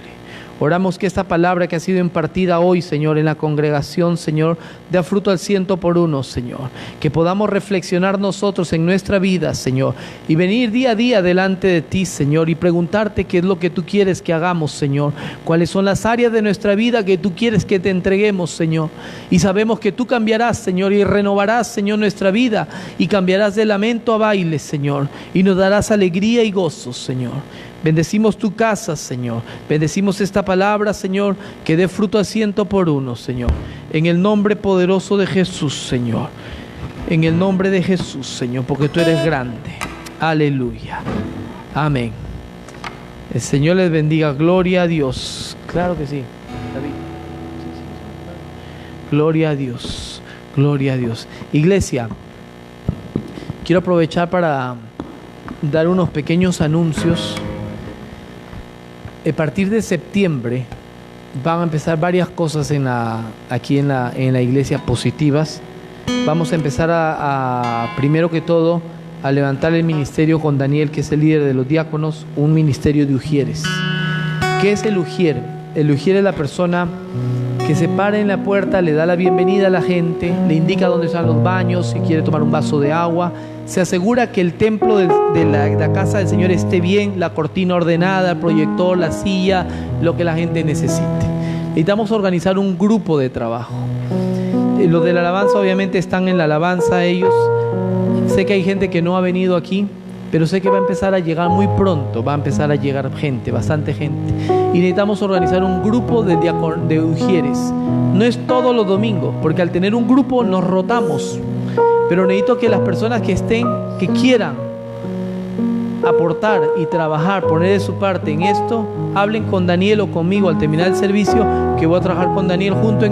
Oramos que esta palabra que ha sido impartida hoy, Señor, en la congregación, Señor, dé fruto al 100%, Señor. Que podamos reflexionar nosotros en nuestra vida, Señor, y venir día a día delante de ti, Señor, y preguntarte qué es lo que tú quieres que hagamos, Señor. Cuáles son las áreas de nuestra vida que tú quieres que te entreguemos, Señor. Y sabemos que tú cambiarás, Señor, y renovarás, Señor, nuestra vida, y cambiarás de lamento a baile, Señor, y nos darás alegría y gozo, Señor. Bendecimos tu casa, Señor. Bendecimos esta palabra, Señor, que dé fruto al 100%, Señor. En el nombre poderoso de Jesús, Señor. En el nombre de Jesús, Señor, porque tú eres grande. Aleluya. Amén. El Señor les bendiga. Gloria a Dios. Claro que sí, David. Gloria a Dios. Gloria a Dios. Iglesia, quiero aprovechar para dar unos pequeños anuncios. A partir de septiembre van a empezar varias cosas aquí en la iglesia positivas. Vamos a empezar primero que todo, a levantar el ministerio con Daniel, que es el líder de los diáconos, un ministerio de ujieres. ¿Qué es el ujier? El ujier es la persona que se para en la puerta, le da la bienvenida a la gente, le indica dónde están los baños, si quiere tomar un vaso de agua, se asegura que el templo de la casa del Señor esté bien, la cortina ordenada, el proyector, la silla, lo que la gente necesite. Necesitamos organizar un grupo de trabajo. Los de la alabanza obviamente están en la alabanza ellos. Sé que hay gente que no ha venido aquí, pero sé que va a empezar a llegar muy pronto, va a empezar a llegar gente, bastante gente. Y necesitamos organizar un grupo de ujieres. No es todos los domingos, porque al tener un grupo nos rotamos. Pero necesito que las personas que quieran aportar y trabajar, poner de su parte en esto, hablen con Daniel o conmigo al terminar el servicio, que voy a trabajar con Daniel junto en